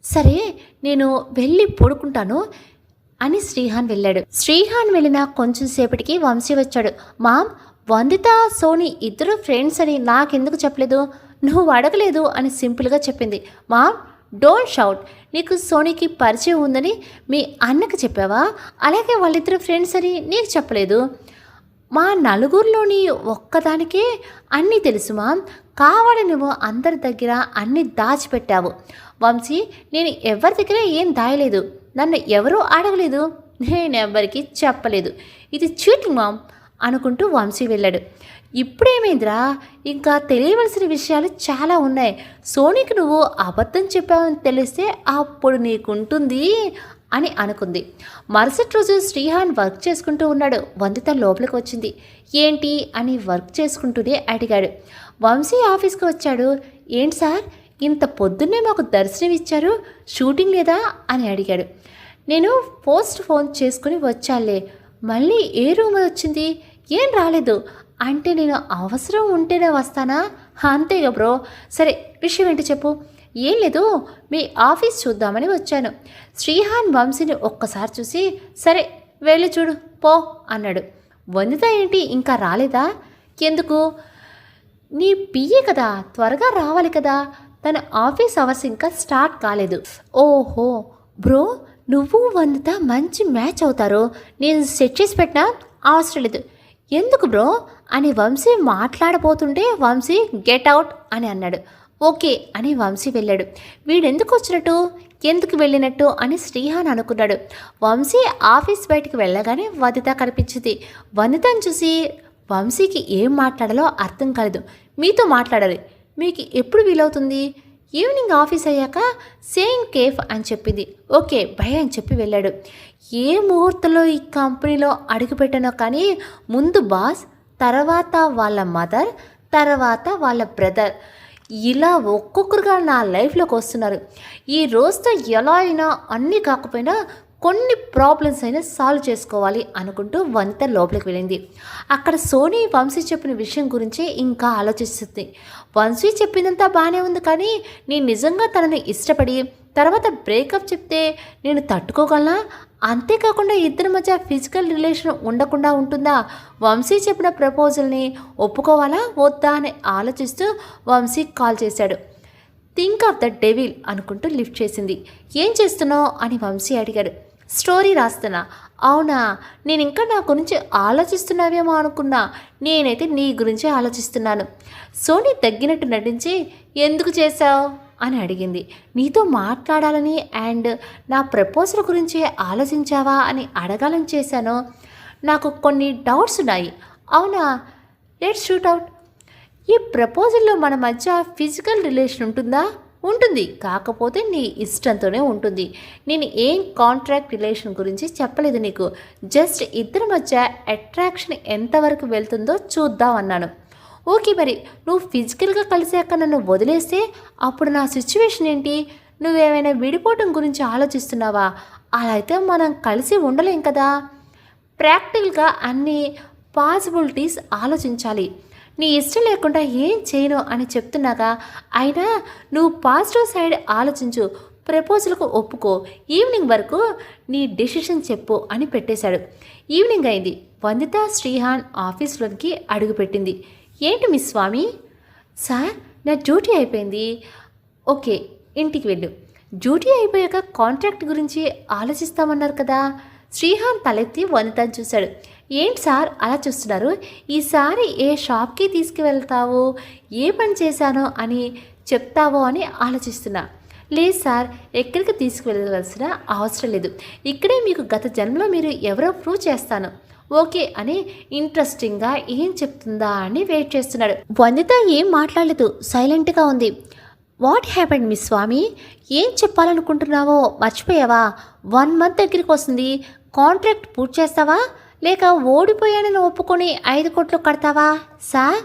సరే నేను వెళ్ళి పడుకుంటాను అని శ్రీహాన్ వెళ్ళాడు. శ్రీహాన్ వెళ్ళిన కొంచెం సేపటికి వంశీ వచ్చాడు. మామ్, వందిత సోనీ ఇద్దరు ఫ్రెండ్స్ అని నాకెందుకు చెప్పలేదు? నువ్వు అడగలేదు అని సింపుల్గా చెప్పింది. Mom don't shout. నీకు సోనీకి పరిచయం ఉందని మీ అన్నకి చెప్పావా? అలాగే వాళ్ళిద్దరు ఫ్రెండ్స్ అని నీకు చెప్పలేదు. మా నలుగురిలోని ఒక్కదానికే అన్నీ తెలుసు మామ్. కావాలని నువ్వు అందరి దగ్గర అన్నీ దాచిపెట్టావు. వంశీ, నేను ఎవరి దగ్గర ఏం దాయలేదు. నన్ను ఎవరూ అడగలేదు. నేనెవ్వరికి చెప్పలేదు. ఇది చీటింగ్ మామ్ అనుకుంటూ వంశీ వెళ్ళాడు. ఇప్పుడేమైందిరా? ఇంకా తెలియవలసిన విషయాలు చాలా ఉన్నాయి. సోనీకి నువ్వు అబద్ధం చెప్పావని తెలిస్తే అప్పుడు నీకుంటుంది అని అనుకుంది. మరుసటి రోజు శ్రీహాన్ వర్క్ చేసుకుంటూ ఉన్నాడు. వందిత లోపలికి వచ్చింది. ఏంటి అని వర్క్ చేసుకుంటూనే అడిగాడు. వంశీ ఆఫీస్కి వచ్చాడు. ఏంటి సార్ ఇంత పొద్దున్నే మాకు దర్శనం ఇచ్చారు, షూటింగ్ లేదా అని అడిగాడు. నేను పోస్ట్ ఫోన్ చేసుకుని వచ్చాలే, మళ్ళీ ఏ రూమ్ వచ్చింది? ఏం రాలేదు అంటే నేను అవసరం ఉంటేనే వస్తానా? అంతేగా బ్రో. సరే విషయం ఏంటి చెప్పు. ఏం లేదు, మీ ఆఫీస్ చూద్దామని వచ్చాను. శ్రీహాన్ వంశీని ఒక్కసారి చూసి సరే వెళ్ళి చూడు పో అన్నాడు. వందిత ఏంటి ఇంకా రాలేదా? ఎందుకు? నీ పిఏ కదా, త్వరగా రావాలి కదా. తన ఆఫీస్ అవర్స్ ఇంకా స్టార్ట్ కాలేదు. ఓహో బ్రో, నువ్వు వందిత మంచి మ్యాచ్ అవుతారు. నేను సెట్ చేసి పెట్టినా అవసరం లేదు. ఎందుకు బ్రో అని వంశీ మాట్లాడబోతుంటే వంశీ గెట్ అవుట్ అని అన్నాడు. ఓకే అని వంశీ వెళ్ళాడు. వీడెందుకు వచ్చినట్టు, ఎందుకు వెళ్ళినట్టు అని శ్రీహాన్ అనుకున్నాడు. వంశీ ఆఫీస్ బయటికి వెళ్ళగానే వనిత కనిపించింది. వనితను చూసి వంశీకి ఏం మాట్లాడాలో అర్థం కాలేదు. మీతో మాట్లాడాలి, మీకు ఎప్పుడు వీలవుతుంది? ఈవినింగ్ ఆఫీస్ అయ్యాక సేమ్ కేఫ్ అని చెప్పింది. ఓకే బై అని చెప్పి వెళ్ళాడు. ఏ ముహూర్తంలో ఈ కంపెనీలో అడుగుపెట్టానో కానీ ముందు బాస్, తర్వాత వాళ్ళ మదర్, తర్వాత వాళ్ళ బ్రదర్, ఇలా ఒక్కొక్కరుగా నా లైఫ్లోకి వస్తున్నారు. ఈ రోజుతో ఎలా అయినా అన్నీ కాకపోయినా కొన్ని ప్రాబ్లమ్స్ అయినా సాల్వ్ చేసుకోవాలి అనుకుంటూ వనిత లోపలికి వెళ్ళింది. అక్కడ సోనీ వంశీ చెప్పిన విషయం గురించి ఇంకా ఆలోచిస్తుంది. వంశీ చెప్పిందంతా బాగానే ఉంది, కానీ నేను నిజంగా తనని ఇష్టపడి తర్వాత బ్రేకప్ చెప్తే నేను తట్టుకోగలనా? అంతేకాకుండా ఇద్దరి మధ్య ఫిజికల్ రిలేషన్ ఉండకుండా ఉంటుందా? వంశీ చెప్పిన ప్రపోజల్ని ఒప్పుకోవాలా వద్దా అని ఆలోచిస్తూ వంశీ కాల్ చేశాడు. థింక్ ఆఫ్ ద డెవిల్ అనుకుంటూ లిఫ్ట్ చేసింది. ఏం చేస్తున్నావు అని వంశీ అడిగాడు. స్టోరీ రాస్తున్నా. అవునా, నేను ఇంకా నా గురించి ఆలోచిస్తున్నావేమో అనుకున్నా. నేనైతే నీ గురించి ఆలోచిస్తున్నాను. సోనీ తగ్గినట్టు నటించి ఎందుకు చేశావు అని అడిగింది. నీతో మాట్లాడాలని అండ్ నా ప్రపోజల్ గురించి ఆలోచించావా అని అడగాలని చేశాను. నాకు కొన్ని డౌట్స్ ఉన్నాయి. అవునా, లెట్స్ షూట్ అవుట్. ఈ ప్రపోజల్లో మన మధ్య ఫిజికల్ రిలేషన్ ఉంటుందా? ఉంటుంది, కాకపోతే నీ ఇష్టంతోనే ఉంటుంది. నేను ఏం కాంట్రాక్ట్ రిలేషన్ గురించి చెప్పలేదు నీకు. జస్ట్ ఇద్దరి మధ్య అట్రాక్షన్ ఎంతవరకు వెళ్తుందో చూద్దాం అన్నాను. ఓకే, మరి నువ్వు ఫిజికల్గా కలిసాక నన్ను వదిలేస్తే అప్పుడు నా సిచ్యువేషన్ ఏంటి? నువ్వేమైనా విడిపోవటం గురించి ఆలోచిస్తున్నావా? అలా అయితే మనం కలిసి ఉండలేం కదా. ప్రాక్టికల్గా అన్ని పాసిబిలిటీస్ ఆలోచించాలి. నీ ఇష్టం లేకుండా ఏం చేయను అని చెప్తున్నాగా. అయినా నువ్వు పాజిటివ్ సైడ్ ఆలోచించు, ప్రపోజల్కు ఒప్పుకో, ఈవినింగ్ వరకు నీ డెసిషన్ చెప్పు అని పెట్టేశాడు. ఈవినింగ్ అయింది. వందిత శ్రీహాన్ ఆఫీస్లోకి అడుగుపెట్టింది. ఏంటి మిస్ స్వామి? సార్ నా డ్యూటీ అయిపోయింది. ఓకే ఇంటికి వెళ్ళు. డ్యూటీ అయిపోయాక కాంట్రాక్ట్ గురించి ఆలోచిస్తామన్నారు కదా. శ్రీహాన్ తలెత్తి వనితను చూశాడు. ఏంటి సార్ అలా చూస్తున్నారు? ఈసారి ఏ షాప్కి తీసుకువెళ్తావు, ఏ పని చేశానో అని చెప్తావో అని ఆలోచిస్తున్నా. లేదు సార్, ఎక్కడికి తీసుకువెళ్ళవలసిన అవసరం లేదు. ఇక్కడే మీకు గత జన్మలో మీరు ఎవరో ప్రూవ్ చేస్తాను. ఓకే అని ఇంట్రెస్టింగ్గా ఏం చెప్తుందా అని వెయిట్ చేస్తున్నాడు. వందిత ఏం మాట్లాడలేదు, సైలెంట్గా ఉంది. వాట్ హ్యాపెండ్ మిస్ స్వామి? ఏం చెప్పాలనుకుంటున్నావో మర్చిపోయావా? 1 మంత్ దగ్గరికి వస్తుంది. కాంట్రాక్ట్ పూర్తి చేస్తావా, లేక ఓడిపోయానని ఒప్పుకొని 5 కోట్లు కడతావా సార్?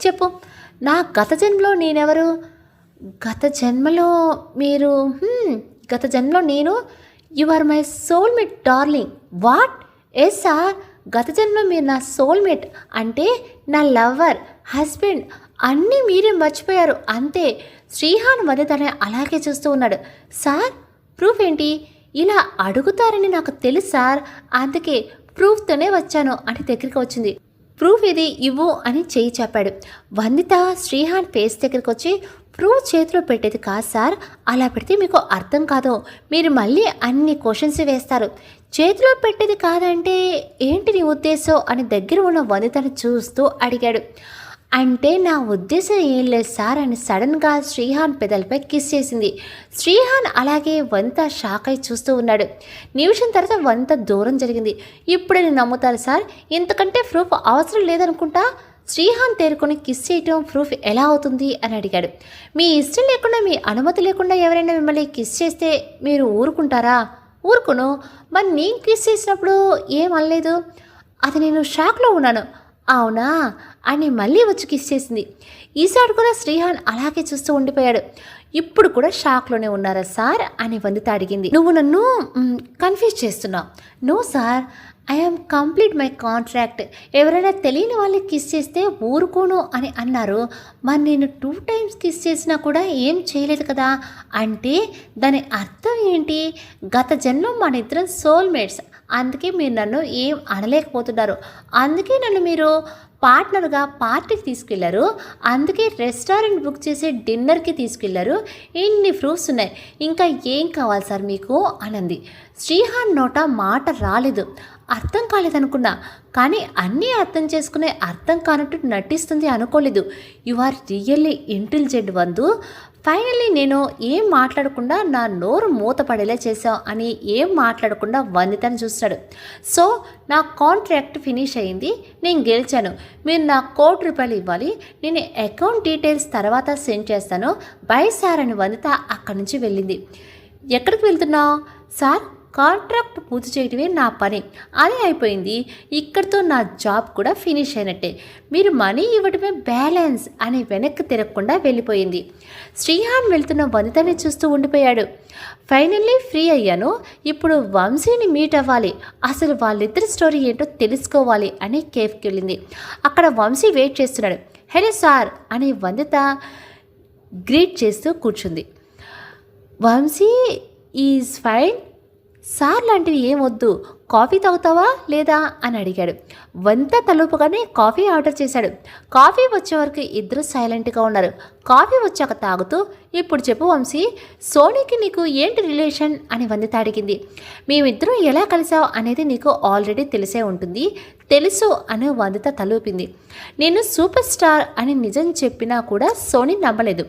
చెప్పు, నా గత జన్మలో నేనెవరు? గత జన్మలో మీరు గత జన్మలో నేను you are my soulmate darling. What? Yes sir, గత జన్మ మీరు నా సోల్మేట్, అంటే నా లవ్వర్, హస్బెండ్ అన్నీ మీరే మర్చిపోయారు అంతే. శ్రీహాన్ వదితనే అలాగే చూస్తూ ఉన్నాడు. సార్ ప్రూఫ్ ఏంటి? ఇలా అడుగుతారని నాకు తెలుసు సార్, అందుకే ప్రూఫ్తోనే వచ్చాను అని దగ్గరికి వచ్చింది. ప్రూఫ్ ఇది ఇవ్వు అని చేయి చెప్పాడు. వందిత శ్రీహాన్ ఫేస్ దగ్గరికి వచ్చి, ప్రూఫ్ చేతిలో పెట్టేది కాదు సార్, అలా పెడితే మీకు అర్థం కాదు, మీరు మళ్ళీ అన్ని క్వశ్చన్స్ వేస్తారు. చేతిలో పెట్టేది కాదంటే ఏంటి నీ ఉద్దేశం అని దగ్గర ఉన్న వందితను చూస్తూ అడిగాడు. అంటే నా ఉద్దేశం ఏం లేదు సార్ అని సడన్గా శ్రీహాన్ పెదలపై కిస్ చేసింది. శ్రీహాన్ అలాగే వంత షాక్ అయి చూస్తూ ఉన్నాడు. నిమిషం తర్వాత వంత దూరం జరిగింది. ఇప్పుడు నేను నమ్ముతారు సార్, ఇంతకంటే ప్రూఫ్ అవసరం లేదనుకుంటా. శ్రీహాన్ తేరుకొని కిస్ చేయటం ప్రూఫ్ ఎలా అవుతుంది అని అడిగాడు. మీ ఇష్టం లేకుండా, మీ అనుమతి లేకుండా ఎవరైనా మిమ్మల్ని కిస్ చేస్తే మీరు ఊరుకుంటారా? ఊరుకును. మరి నేను కిస్ చేసినప్పుడు ఏమనలేదు. అది నేను షాక్లో ఉన్నాను. అవునా అని మళ్ళీ వచ్చి కిస్ చేసింది. ఈసారి కూడా శ్రీహాన్ అలాగే చూస్తూ ఉండిపోయాడు. ఇప్పుడు కూడా షాక్లోనే ఉన్నారా సార్ అని వందిత అడిగింది. నువ్వు నన్ను కన్ఫ్యూజ్ చేస్తున్నావు. No sir, I'm complete my contract. ఎవరైనా తెలియని వాళ్ళకి కిస్ చేస్తే ఊరుకోను అని అన్నారు. మరి నేను 2 times కిస్ చేసినా కూడా ఏం చేయలేదు కదా, అంటే దాని అర్థం ఏంటి? గత జన్మలో మన ఇద్దరం సోల్మేట్స్, అందుకే మీరు నన్ను ఏం అనలేకపోతున్నారు. అందుకే నన్ను మీరు పార్ట్నర్గా పార్టీకి తీసుకెళ్లారు, అందుకే రెస్టారెంట్ బుక్ చేసి డిన్నర్కి తీసుకెళ్లారు. ఇన్ని ప్రూఫ్స్ ఉన్నాయి, ఇంకా ఏం కావాలి సార్ మీకు అనంది. శ్రీహాన్ నోట మాట రాలేదు. అర్థం కాలేదనుకున్నా, కానీ అన్నీ అర్థం చేసుకునే అర్థం కానట్టు నటిస్తుంది అనుకోలేదు. You are really intelligent Vandu. Finally నేను ఏం మాట్లాడకుండా నా నోరు మూతపడేలా చేసావు అని ఏం మాట్లాడకుండా వందితను చూస్తాడు. సో నా కాంట్రాక్ట్ ఫినిష్ అయింది, నేను గెలిచాను. మీరు నా ₹1,00,00,000 ఇవ్వాలి. నేను అకౌంట్ డీటెయిల్స్ తర్వాత సెండ్ చేస్తాను. బై సార్ అని వందిత అక్కడి నుంచి వెళ్ళింది. ఎక్కడికి వెళ్తున్నావు సార్? కాంట్రాక్ట్ పూర్తి చేయడమే నా పని, అదే అయిపోయింది. ఇక్కడితో నా జాబ్ కూడా ఫినిష్ అయినట్టే. మీరు మనీ ఇవ్వడమే బ్యాలెన్స్ అని వెనక్కి తిరగకుండా వెళ్ళిపోయింది. శ్రీహాన్ వెళ్తున్న వనితని చూస్తూ ఉండిపోయాడు. ఫైనల్లీ ఫ్రీ అయ్యాను. ఇప్పుడు వంశీని మీట్ అవ్వాలి, అసలు వాళ్ళిద్దరి స్టోరీ ఏంటో తెలుసుకోవాలి అని కేఫ్కి వెళ్ళింది. అక్కడ వంశీ వెయిట్ చేస్తున్నాడు. హలో సార్ అని వందిత గ్రీట్ చేస్తూ కూర్చుంది. వంశీ ఈజ్ ఫైన్ సార్, లాంటివి ఏం వద్దు, కాఫీ తాగుతావా లేదా అని అడిగాడు. వంత తలుపుగానే కాఫీ ఆర్డర్ చేశాడు. కాఫీ వచ్చే వరకు ఇద్దరు సైలెంట్గా ఉన్నారు. కాఫీ వచ్చాక తాగుతూ, ఇప్పుడు చెప్పు వంశీ, సోనీకి నీకు ఏంటి రిలేషన్ అని వందిత అడిగింది. మేమిద్దరం ఎలా కలిసావు అనేది నీకు ఆల్రెడీ తెలిసే ఉంటుంది. తెలుసు అని వందిత తలూపింది. నేను సూపర్ స్టార్ అని నిజం చెప్పినా కూడా సోనీ నమ్మలేదు,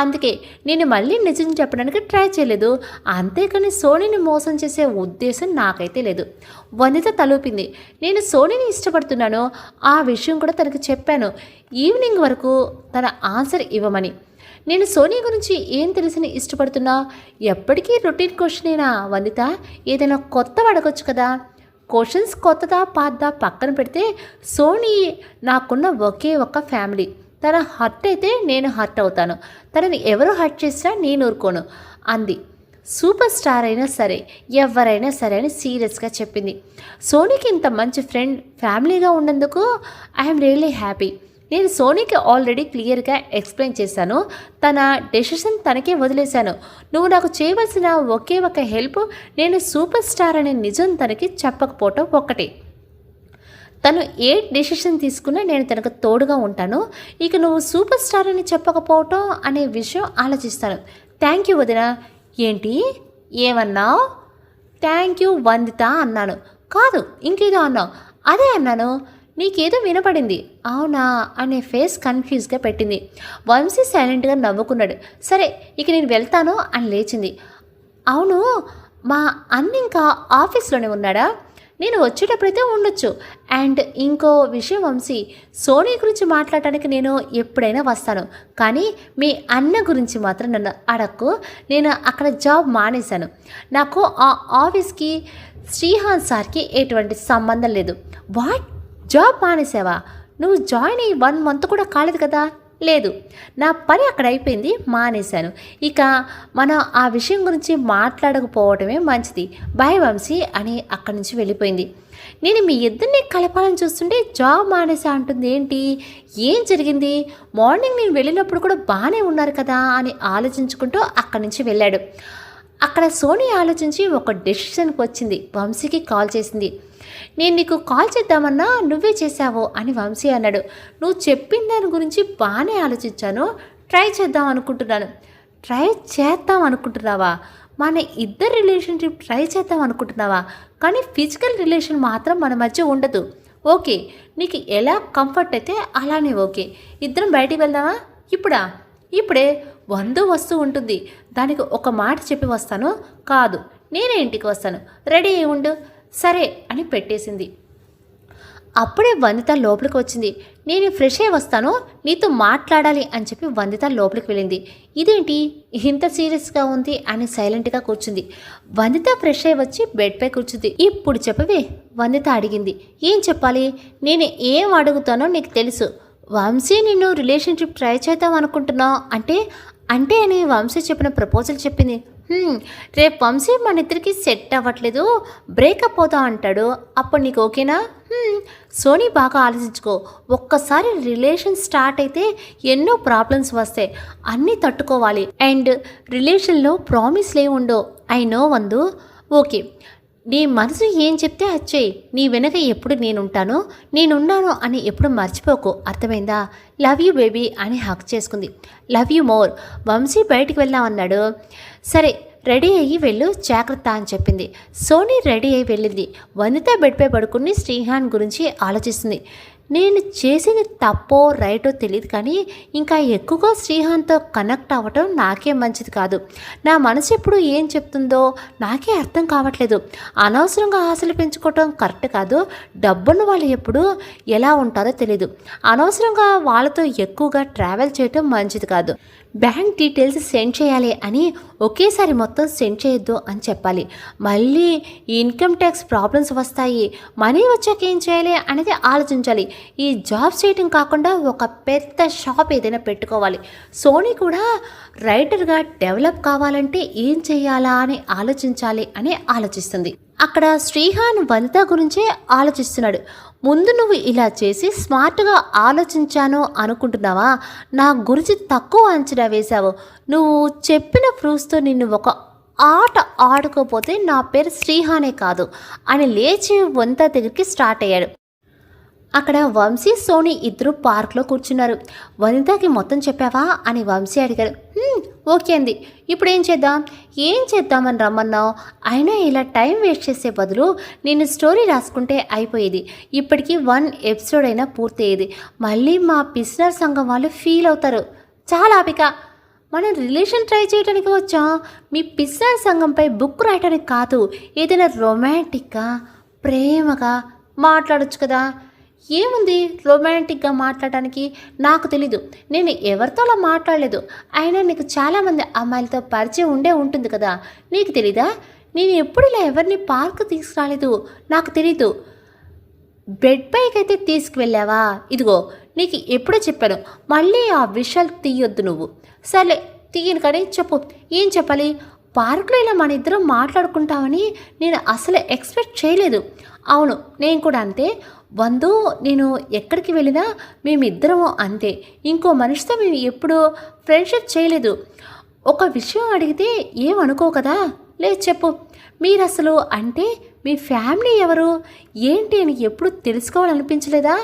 అందుకే నేను మళ్ళీ నిజం చెప్పడానికి ట్రై చేయలేదు. అంతేకాని సోనీని మోసం చేసే ఉద్దేశం నాకైతే లేదు. వందిత తలూపింది. నేను సోనీని ఇష్టపడుతున్నాను, ఆ విషయం కూడా తనకు చెప్పాను. ఈవినింగ్ వరకు తన ఆన్సర్ ఇవ్వమని. నేను సోనీ గురించి ఏం తెలిసిన ఇష్టపడుతున్నా? ఎప్పటికీ రొటీన్ క్వశ్చనేనా వందిత? ఏదైనా కొత్త అడగొచ్చు కదా. క్వశ్చన్స్ కొత్తదా పాతదా పక్కన పెడితే, సోనీ నాకున్న ఒకే ఒక్క ఫ్యామిలీ. తన హర్ట్ అయితే నేను హర్ట్ అవుతాను, తనని ఎవరు హర్ట్ చేసినా నేను ఊరుకోను అంది. సూపర్ స్టార్ అయినా సరే, ఎవరైనా సరే అని సీరియస్గా చెప్పింది. సోనీకి ఇంత మంచి ఫ్రెండ్, ఫ్యామిలీగా ఉన్నందుకు ఐఎమ్ రియల్లీ హ్యాపీ. నేను సోనీకి ఆల్రెడీ క్లియర్గా ఎక్స్ప్లెయిన్ చేశాను. తన డెసిషన్ తనకే వదిలేశాను. నువ్వు నాకు చేయవలసిన ఒకే ఒక హెల్ప్, నేను సూపర్ స్టార్ అనే నిజం తనకి చెప్పకపోవటం ఒక్కటే. తను ఏ డెసిషన్ తీసుకున్నా నేను తనకు తోడుగా ఉంటాను. ఇక నువ్వు సూపర్ స్టార్ అని చెప్పకపోవటం అనే విషయం ఆలోచిస్తాను. థ్యాంక్ యూ వదిన. ఏంటి ఏమన్నావు? థ్యాంక్ యూ వందిత అన్నాను. కాదు ఇంకేదో అన్నావు. అదే అన్నాను. నీకేదో వినపడింది. అవునా అనే ఫేస్ కన్ఫ్యూజ్గా పెట్టింది. వంశీ సైలెంట్గా నవ్వుకున్నాడు. సరే ఇక నేను వెళ్తాను అని లేచింది. అవును, మా అన్న ఇంకా ఆఫీస్లోనే ఉన్నాడా? నేను వచ్చేటప్పుడైతే ఉండొచ్చు. అండ్ ఇంకో విషయం వంశీ, సోనీ గురించి మాట్లాడటానికి నేను ఎప్పుడైనా వస్తాను, కానీ మీ అన్న గురించి మాత్రం నన్ను అడక్కు. నేను అక్కడ జాబ్ మానేశాను. నాకు ఆ ఆఫీస్కి శ్రీహాన్ సార్కి ఎటువంటి సంబంధం లేదు. వాట్, జాబ్ మానేసావా? నువ్వు జాయిన్ అయ్యి 1 మంత్ కూడా కాలేదు కదా? లేదు, నా పని అక్కడ అయిపోయింది, మానేశాను. ఇక మనం ఆ విషయం గురించి మాట్లాడకపోవడమే మంచిది. బాయ్ వంశీ అని అక్కడి నుంచి వెళ్ళిపోయింది. నేను మీ ఇద్దరిని కలపాలని చూస్తుంటే జాబ్ మానేసా అంటుంది ఏంటి? ఏం జరిగింది? మార్నింగ్ నేను వెళ్ళినప్పుడు కూడా బాగానే ఉన్నారు కదా అని ఆలోచించుకుంటూ అక్కడి నుంచి వెళ్ళాడు. అక్కడ సోనీ ఆలోచించి ఒక డెసిషన్కి వచ్చింది. వంశీకి కాల్ చేసింది. నేను నీకు కాల్ చేద్దామన్నా నువ్వే చేశావు అని వంశీ అన్నాడు. నువ్వు చెప్పిన దాని గురించి బాగానే ఆలోచించాను, ట్రై చేద్దాం అనుకుంటున్నాను. ట్రై చేద్దాం అనుకుంటున్నావా? మన ఇద్దరు రిలేషన్షిప్ ట్రై చేద్దాం అనుకుంటున్నావా? కానీ ఫిజికల్ రిలేషన్ మాత్రం మన మధ్య ఉండదు. ఓకే, నీకు ఎలా కంఫర్ట్ అయితే అలానే ఓకే. ఇద్దరం బయటికి వెళ్దామా? ఇప్పుడే 100 వస్తూ ఉంటుంది. దానికి ఒక మాట చెప్పి వస్తాను. కాదు, నేనే ఇంటికి వస్తాను, రెడీ అయి ఉండు. సరే అని పెట్టేసింది. అప్పుడే వందిత లోపలికి వచ్చింది. నేను ఫ్రెష్ అయ్యి వస్తాను, నీతో మాట్లాడాలి అని చెప్పి వందిత లోపలికి వెళ్ళింది. ఇదేంటి ఇంత సీరియస్గా ఉంది అని సైలెంట్గా కూర్చుంది. వందిత ఫ్రెష్ అయ్యి వచ్చి బెడ్పై కూర్చుంది. ఇప్పుడు చెప్పవే, వందిత అడిగింది. ఏం చెప్పాలి? నేను ఏం అడుగుతానో నీకు తెలుసు. వంశీ నిన్ను రిలేషన్షిప్ ట్రై చేద్దాం అనుకుంటున్నావు అంటే అని వంశీ చెప్పిన ప్రపోజల్ చెప్పింది. రేపు వంశీ మన ఇద్దరికి సెట్ అవ్వట్లేదు, బ్రేకప్ అవుతా అంటాడు, అప్పుడు నీకు ఓకేనా? సోనీ బాగా ఆలోచించుకో. ఒక్కసారి రిలేషన్ స్టార్ట్ అయితే ఎన్నో ప్రాబ్లమ్స్ వస్తాయి, అన్నీ తట్టుకోవాలి. అండ్ రిలేషన్లో ప్రామిస్లే ఉండో. I know Vandu. ఓకే, నీ మనసు ఏం చెప్తే అది చెయ్యి. నీ వెనక ఎప్పుడు నేనున్నాను అని ఎప్పుడు మర్చిపోకు, అర్థమైందా? లవ్ యూ బేబీ అని హక్ చేసుకుంది. Love you more. వంశీ బయటికి వెళ్దామన్నాడు. సరే రెడీ అయ్యి వెళ్ళు, జాగ్రత్త అని చెప్పింది. సోనీ రెడీ అయ్యి వెళ్ళింది. వందిత బెడ్పై పడుకుని శ్రీహాన్ గురించి ఆలోచిస్తుంది. నేను చేసింది తప్పో రైటో తెలియదు, కానీ ఇంకా ఎక్కువగా శ్రీహాన్తో కనెక్ట్ అవ్వటం నాకే మంచిది కాదు. నా మనసు ఎప్పుడు ఏం చెప్తుందో నాకే అర్థం కావట్లేదు. అనవసరంగా ఆశలు పెంచుకోవటం కరెక్ట్ కాదు. డబ్బున్న వాళ్ళు ఎప్పుడు ఎలా ఉంటారో తెలీదు. అనవసరంగా వాళ్ళతో ఎక్కువగా ట్రావెల్ చేయటం మంచిది కాదు. బ్యాంక్ డీటెయిల్స్ సెండ్ చేయాలి అని ఒకేసారి మొత్తం సెండ్ చేయొద్దు అని చెప్పాలి. మళ్ళీ ఇన్కమ్ ట్యాక్స్ ప్రాబ్లమ్స్ వస్తాయి. మనీ వచ్చాక ఏం చేయాలి అనేది ఆలోచించాలి. ఈ జాబ్ చేయటం కాకుండా ఒక పెద్ద షాప్ ఏదైనా పెట్టుకోవాలి. సోనీ కూడా రైటర్గా డెవలప్ కావాలంటే ఏం చేయాలా అని ఆలోచించాలి అని ఆలోచిస్తుంది. అక్కడ శ్రీహాన్ వందిత గురించే ఆలోచిస్తున్నాడు. ముందు నువ్వు ఇలా చేసి స్మార్ట్గా ఆలోచించాను అనుకుంటున్నావా? నా గురించి తక్కువ అంచనా వేశావు. నువ్వు చెప్పిన ప్రూఫ్స్తో నిన్ను ఒక ఆట ఆడుకోపోతే నా పేరు శ్రీహానే కాదు అని లేచి వందిత దగ్గరికి స్టార్ట్ అయ్యాడు. అక్కడ వంశీ సోనీ ఇద్దరు పార్క్లో కూర్చున్నారు. వనితకి మొత్తం చెప్పావా అని వంశీ అడిగారు. ఓకే అంది. ఇప్పుడు ఏం చేద్దామని రమ్మన్నావు? అయినా ఇలా టైం వేస్ట్ చేసే బదులు నేను స్టోరీ రాసుకుంటే అయిపోయేది. ఇప్పటికీ 1 ఎపిసోడ్ అయినా పూర్తయ్యేది. మళ్ళీ మా బిజినెస్ సంఘం వాళ్ళు ఫీల్ అవుతారు. చాలా ఆపిక, మనం రిలేషన్ ట్రై చేయడానికి వచ్చాం, మీ బిజినెస్ సంఘంపై బుక్ రాయడానికి కాదు. ఏదైనా రొమాంటిక్గా ప్రేమగా మాట్లాడొచ్చు కదా. ఏముంది రొమాంటిక్గా మాట్లాడటానికి? నాకు తెలీదు, నేను ఎవరితో అలా మాట్లాడలేదు. అయినా నీకు చాలామంది అమ్మాయిలతో పరిచయం ఉంటుంది కదా, నీకు తెలీదా? నేను ఎప్పుడు ఇలా ఎవరిని పార్క్ తీసుకురాలేదు, నాకు తెలీదు. బెడ్ పైకి అయితే తీసుకువెళ్ళావా? ఇదిగో నీకు ఎప్పుడో చెప్పాను, మళ్ళీ ఆ విషయాలు తీయొద్దు నువ్వు. సర్లే తీయను, కానీ చెప్పు, ఏం చెప్పాలి? పార్కులో ఇలా మన ఇద్దరం మాట్లాడుకుంటామని నేను అసలు ఎక్స్పెక్ట్ చేయలేదు. అవును, నేను కూడా అంతే. వందు, నేను ఎక్కడికి వెళ్ళినా మేమిద్దరము అంతే. ఇంకో మనిషితో మేము ఎప్పుడూ ఫ్రెండ్షిప్ చేయలేదు. ఒక విషయం అడిగితే ఏమనుకో కదా? లేదు చెప్పు. మీరు అసలు అంటే మీ ఫ్యామిలీ ఎవరు ఏంటి అని ఎప్పుడు తెలుసుకోవాలనిపించలేదా?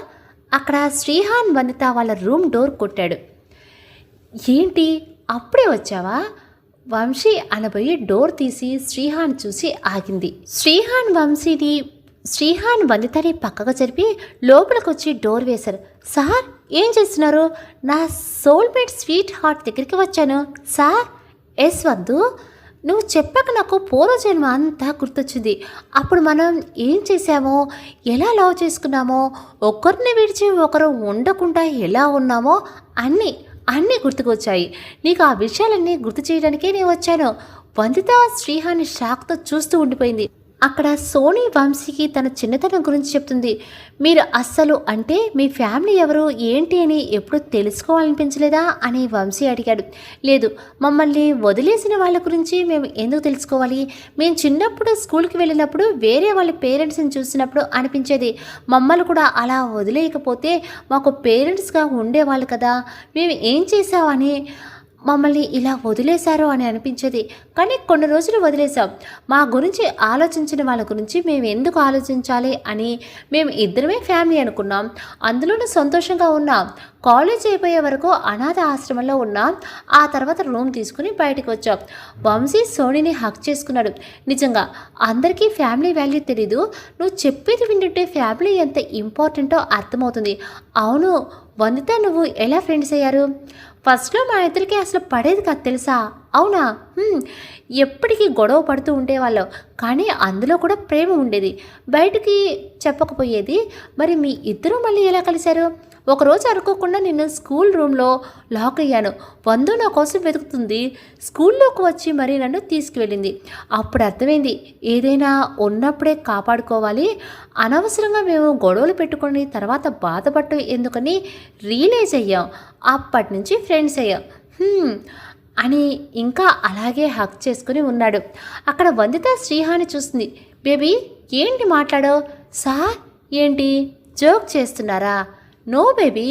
అక్కడ శ్రీహాన్ వనిత వాళ్ళ రూమ్ డోర్ కొట్టాడు. ఏంటి అప్పుడే వచ్చావా? వంశీ అనబోయి డోర్ తీసి శ్రీహాన్ చూసి ఆగింది. శ్రీహాన్ వంశీని శ్రీహాన్ వందితని పక్కకు జరిపి లోపలికి వచ్చి డోర్ వేశారు. సార్ ఏం చేస్తున్నారు? నా సోల్మేట్ స్వీట్ హార్ట్ దగ్గరికి వచ్చాను సార్. ఎస్ వద్దు, నువ్వు చెప్పాక నాకు పూర్వజన్మ అంతా గుర్తొచ్చింది. అప్పుడు మనం ఏం చేశామో, ఎలా లవ్ చేసుకున్నామో, ఒకరిని విడిచి ఒకరు ఉండకుండా ఎలా ఉన్నామో అన్నీ గుర్తుకొచ్చాయి. నీకు ఆ విషయాలన్నీ గుర్తు చేయడానికే నేను వచ్చాను. వందిత శ్రీహాన్ని షాక్తో చూస్తూ ఉండిపోయింది. అక్కడ సోనీ వంశీకి తన చిన్నతనం గురించి చెప్తుంది. మీరు అస్సలు అంటే మీ ఫ్యామిలీ ఎవరు ఏంటి అని ఎప్పుడు తెలుసుకోవాలనిపించలేదా అని వంశీ అడిగాడు. లేదు, మమ్మల్ని వదిలేసిన వాళ్ళ గురించి మేము ఎందుకు తెలుసుకోవాలి? మేము చిన్నప్పుడు స్కూల్కి వెళ్ళినప్పుడు వేరే వాళ్ళ పేరెంట్స్ని చూసినప్పుడు అనిపించేది, మమ్మల్ని కూడా అలా వదిలేయకపోతే మాకు పేరెంట్స్గా ఉండేవాళ్ళు కదా, మేము ఏం చేసామని మమ్మల్ని ఇలా వదిలేశారు అని అనిపించేది. కానీ కొన్ని రోజులు వదిలేసాం. మా గురించి ఆలోచించిన వాళ్ళ గురించి మేము ఎందుకు ఆలోచించాలి అని మేము ఇద్దరమే ఫ్యామిలీ అనుకున్నాం. అందులోనూ సంతోషంగా ఉన్నాం. కాలేజ్ అయిపోయే వరకు అనాథ ఆశ్రమంలో ఉన్నాం. ఆ తర్వాత రూమ్ తీసుకుని బయటకు వచ్చాం. వంశీ సోనీని హక్ చేసుకున్నాడు. నిజంగా అందరికీ ఫ్యామిలీ వాల్యూ తెలీదు. నువ్వు చెప్పేది వింటుంటే ఫ్యామిలీ ఎంత ఇంపార్టెంటో అర్థమవుతుంది. అవును వందిత, నువ్వు ఎలా ఫ్రెండ్స్ అయ్యారు? ఫస్ట్లో మా ఇద్దరికి అసలు పడేది కాదు తెలుసా? అవునా? ఎప్పటికీ గొడవ పడుతూ ఉండేవాళ్ళం, కానీ అందులో కూడా ప్రేమ ఉండేది, బయటికి చెప్పకపోయేది. మరి మీ ఇద్దరూ మళ్ళీ ఎలా కలిశారు? ఒకరోజు అనుకోకుండా నిన్ను స్కూల్ రూమ్లో లాక్ అయ్యాను. వందు నా కోసం వెతుకుతుంది. స్కూల్లోకి వచ్చి మరీ నన్ను తీసుకువెళ్ళింది. అప్పుడు అర్థమైంది, ఏదైనా ఉన్నప్పుడే కాపాడుకోవాలి. అనవసరంగా మేము గొడవలు పెట్టుకొని తర్వాత బాధపడటం ఎందుకని రియలైజ్ అయ్యాం. అప్పటి నుంచి ఫ్రెండ్స్ అయ్యాం అని ఇంకా అలాగే హక్ చేసుకుని ఉన్నాడు. అక్కడ వందిత శ్రీహాని చూస్తుంది. బేబీ ఏంటి మాట్లాడో? సార్ ఏంటి జోక్ చేస్తున్నారా? No baby,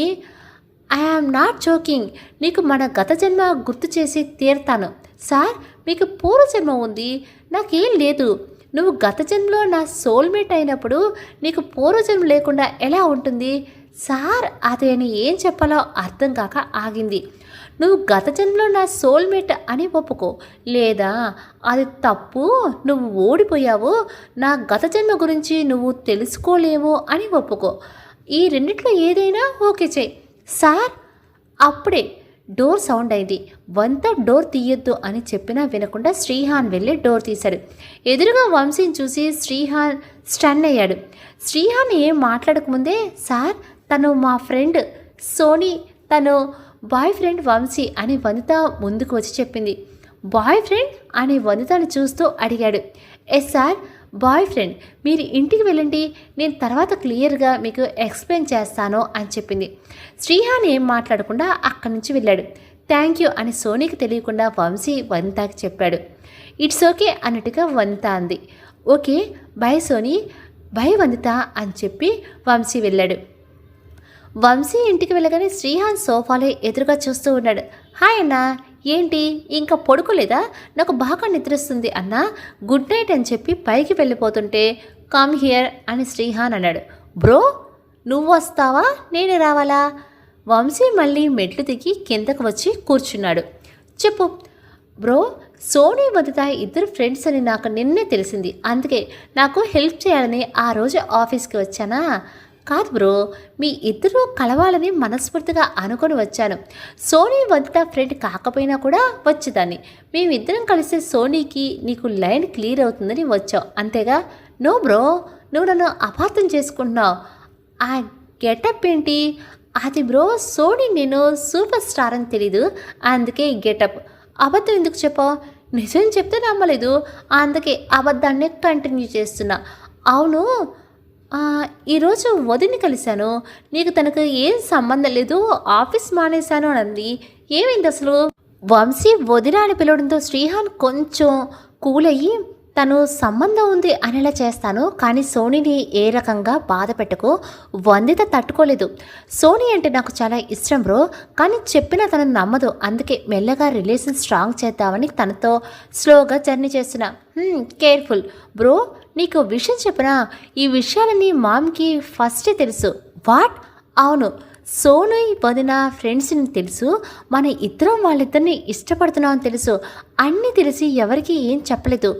I am not joking. నీకు మన గత జన్మ గుర్తు చేసి తీరుతాను. సార్ మీకు పూర్వజన్మ ఉంది, నాకేం లేదు. నువ్వు గత జన్మలో నా సోల్మేట్ అయినప్పుడు నీకు పూర్వజన్మ లేకుండా ఎలా ఉంటుంది? సార్ అదేని ఏం చెప్పాలో అర్థం కాక ఆగింది. నువ్వు గత జన్మలో నా సోల్మేట్ అని ఒప్పుకో, లేదా అది తప్పు, నువ్వు ఓడిపోయావు, నా గత జన్మ గురించి నువ్వు తెలుసుకోలేవు అని ఒప్పుకో. ఈ రెండిట్లో ఏదైనా ఓకే చేయి సార్. అప్పుడే డోర్ సౌండ్ అయింది. వంత డోర్ తీయొద్దు అని చెప్పినా వినకుండా శ్రీహాన్ వెళ్ళి డోర్ తీశాడు. ఎదురుగా వంశీని చూసి శ్రీహాన్ స్టన్ అయ్యాడు. శ్రీహాన్ ఏం మాట్లాడకముందే, సార్ తను మా ఫ్రెండ్ సోనీ, తను బాయ్ ఫ్రెండ్ వంశీ అని వనిత ముందుకు వచ్చి చెప్పింది. బాయ్ ఫ్రెండ్ అని వనితను చూస్తూ అడిగాడు. Yes sir, boyfriend. మీరు ఇంటికి వెళ్ళండి, నేను తర్వాత క్లియర్గా మీకు ఎక్స్ప్లెయిన్ చేస్తాను అని చెప్పింది. శ్రీహాన్ ఏం మాట్లాడకుండా అక్కడి నుంచి వెళ్ళాడు. థ్యాంక్ యూ అని సోనీకి తెలియకుండా వంశీ వనితకి చెప్పాడు. ఇట్స్ ఓకే అన్నట్టుగా వనిత అంది. ఓకే బాయ్ సోనీ, బాయ్ వనిత అని చెప్పి వంశీ వెళ్ళాడు. వంశీ ఇంటికి వెళ్ళగానే శ్రీహాన్ సోఫాలో ఎదురుగా చూస్తూ ఉన్నాడు. హాయ్ అన్నా, ఏంటి ఇంకా పడుకోలేదా? నాకు బాగా నిద్రస్తుంది అన్నా, గుడ్ నైట్ అని చెప్పి పైకి వెళ్ళిపోతుంటే కమ్ హియర్ అని శ్రీహాన్ అన్నాడు. బ్రో నువ్వు వస్తావా నేనే రావాలా? వంశీ మళ్ళీ మెట్లు దిగి కిందకు వచ్చి కూర్చున్నాడు. చెప్పు బ్రో, సోనీ వదిత ఇద్దరు ఫ్రెండ్స్ అని నాకు నిన్నే తెలిసింది, అందుకే నాకు హెల్ప్ చేయాలని ఆ రోజు ఆఫీస్కి వచ్చానా? కాదు బ్రో, మీ ఇద్దరూ కలవాలని మనస్ఫూర్తిగా అనుకొని వచ్చాను. సోనీ వదిత ఫ్రెండ్ కాకపోయినా కూడా వచ్చేదాన్ని. మేమిద్దరం కలిస్తే సోనీకి నీకు లైన్ క్లియర్ అవుతుందని వచ్చావు, అంతేగా? నో బ్రో, నువ్వు నన్ను అపార్థం చేసుకుంటున్నావు. ఆ గెటప్ ఏంటి అది బ్రో? సోనీ నేను సూపర్ స్టార్ అని తెలీదు, అందుకే గెటప్. అబద్ధం ఎందుకు చెప్పావు? నిజం చెప్తే నమ్మలేదు, అందుకే అబద్ధాన్ని కంటిన్యూ చేస్తున్నా. అవును, ఈరోజు వదిని కలిశాను, నీకు తనకు ఏం సంబంధం లేదు, ఆఫీస్ మానేశాను అని అంది. ఏమైంది అసలు? వంశీ వదిన అని పిలవడంతో శ్రీహాన్ కొంచెం కూల్ అయ్యి, తను సంబంధం ఉంది అనేలా చేస్తాను, కానీ సోనీని ఏ రకంగా బాధ పెట్టుకో, వందిత తట్టుకోలేదు. సోనీ అంటే నాకు చాలా ఇష్టం బ్రో, కానీ చెప్పినా తను నమ్మదు, అందుకే మెల్లగా రిలేషన్ స్ట్రాంగ్ చేద్దామని తనతో స్లోగా జర్నీ చేస్తున్నా. కేర్ఫుల్ బ్రో, నీకు విషయం చెప్పనా? ఈ విషయాలన్నీ మామ్కి ఫస్టే తెలుసు. వాట్? అవును, సోను వదిన ఫ్రెండ్స్ని తెలుసు, మన ఇద్దరం వాళ్ళిద్దరిని ఇష్టపడుతున్నామని తెలుసు, అన్నీ తెలిసి ఎవరికి ఏం చెప్పలేదు.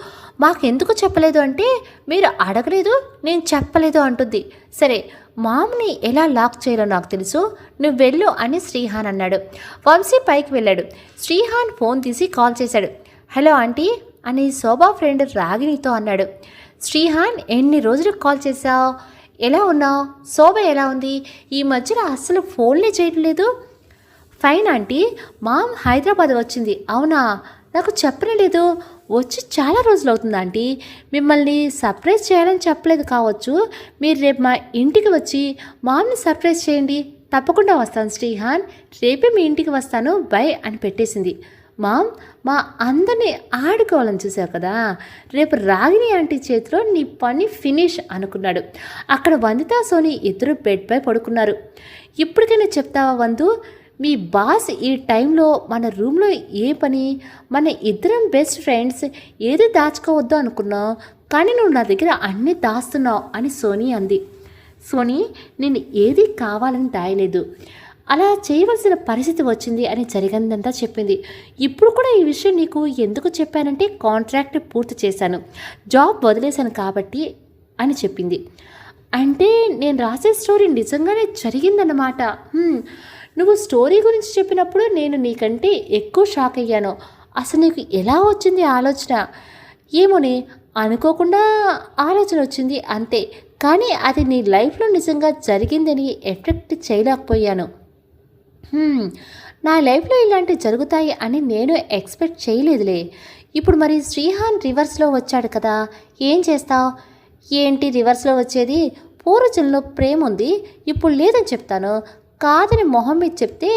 మాకెందుకు చెప్పలేదు అంటే మీరు అడగలేదు, నేను చెప్పలేదు అంటుంది. సరే, మామ్ని ఎలా లాక్ చేయాలో నాకు తెలుసు, నువ్వు వెళ్ళు అని శ్రీహాన్ అన్నాడు. వంశీ పైకి వెళ్ళాడు. శ్రీహాన్ ఫోన్ తీసి కాల్ చేశాడు. హలో ఆంటీ అని శోభా ఫ్రెండ్ రాగిణితో అన్నాడు. శ్రీహాన్, ఎన్ని రోజులకు కాల్ చేశావు? ఎలా ఉన్నావు? శోభ ఎలా ఉంది? ఈ మధ్యన అస్సలు ఫోన్లే చేయట్లేదు. ఫైన్ ఆంటీ, మామ్ హైదరాబాద్ వచ్చింది. అవునా? నాకు చెప్పలేదు. వచ్చి చాలా రోజులు అవుతుంది ఆంటీ. మిమ్మల్ని సర్ప్రైజ్ చేయాలని చెప్పలేదు కావచ్చు. మీరు రేపు మా ఇంటికి వచ్చి మామ్ని సర్ప్రైజ్ చేయండి. తప్పకుండా వస్తాను శ్రీహాన్, రేపే మీ ఇంటికి వస్తాను, బై అని పెట్టేసింది. మామ్, మా అందరినీ ఆడుకోవాలని చూసావు కదా, రేపు రాగిణి ఆంటీ చేతిలో నీ పని ఫినిష్ అనుకున్నాడు. అక్కడ వందిత సోని ఇద్దరు బెడ్పై పడుకున్నారు. ఇప్పటికైనా చెప్తావా వందు, మీ బాస్ ఈ టైంలో మన రూమ్లో ఏ పని? మన ఇద్దరం బెస్ట్ ఫ్రెండ్స్, ఏది దాచుకోవద్దు అనుకున్నావు, కానీ నువ్వు నా దగ్గర అన్నీ దాస్తున్నావు అని సోని అంది. సోని, నేను ఏది కావాలని దాయలేదు, అలా చేయవలసిన పరిస్థితి వచ్చింది అని జరిగిందంతా చెప్పింది. ఇప్పుడు కూడా ఈ విషయం నీకు ఎందుకు చెప్పానంటే కాంట్రాక్ట్ పూర్తి చేశాను, జాబ్ వదిలేశాను కాబట్టి అని చెప్పింది. అంటే నేను రాసే స్టోరీ నిజంగానే జరిగిందన్నమాట. నువ్వు స్టోరీ గురించి చెప్పినప్పుడు నేను నీకంటే ఎక్కువ షాక్ అయ్యాను. అసలు నీకు ఎలా వచ్చింది ఆలోచన? ఏమోని, అనుకోకుండా ఆలోచన వచ్చింది అంతే, కానీ అది నీ లైఫ్లో నిజంగా జరిగిందని ఎఫెక్ట్ చేయలేకపోయాను. నా లైఫ్లో ఇలాంటివి జరుగుతాయి అని నేను ఎక్స్పెక్ట్ చేయలేదులే. ఇప్పుడు మరి శ్రీహాన్ రివర్స్లో వచ్చాడు కదా, ఏం చేస్తావు? ఏంటి రివర్స్లో వచ్చేది? పూర్వజంలో ప్రేమ ఉంది, ఇప్పుడు లేదని చెప్తాను. కాదని మొహం మీద చెప్తే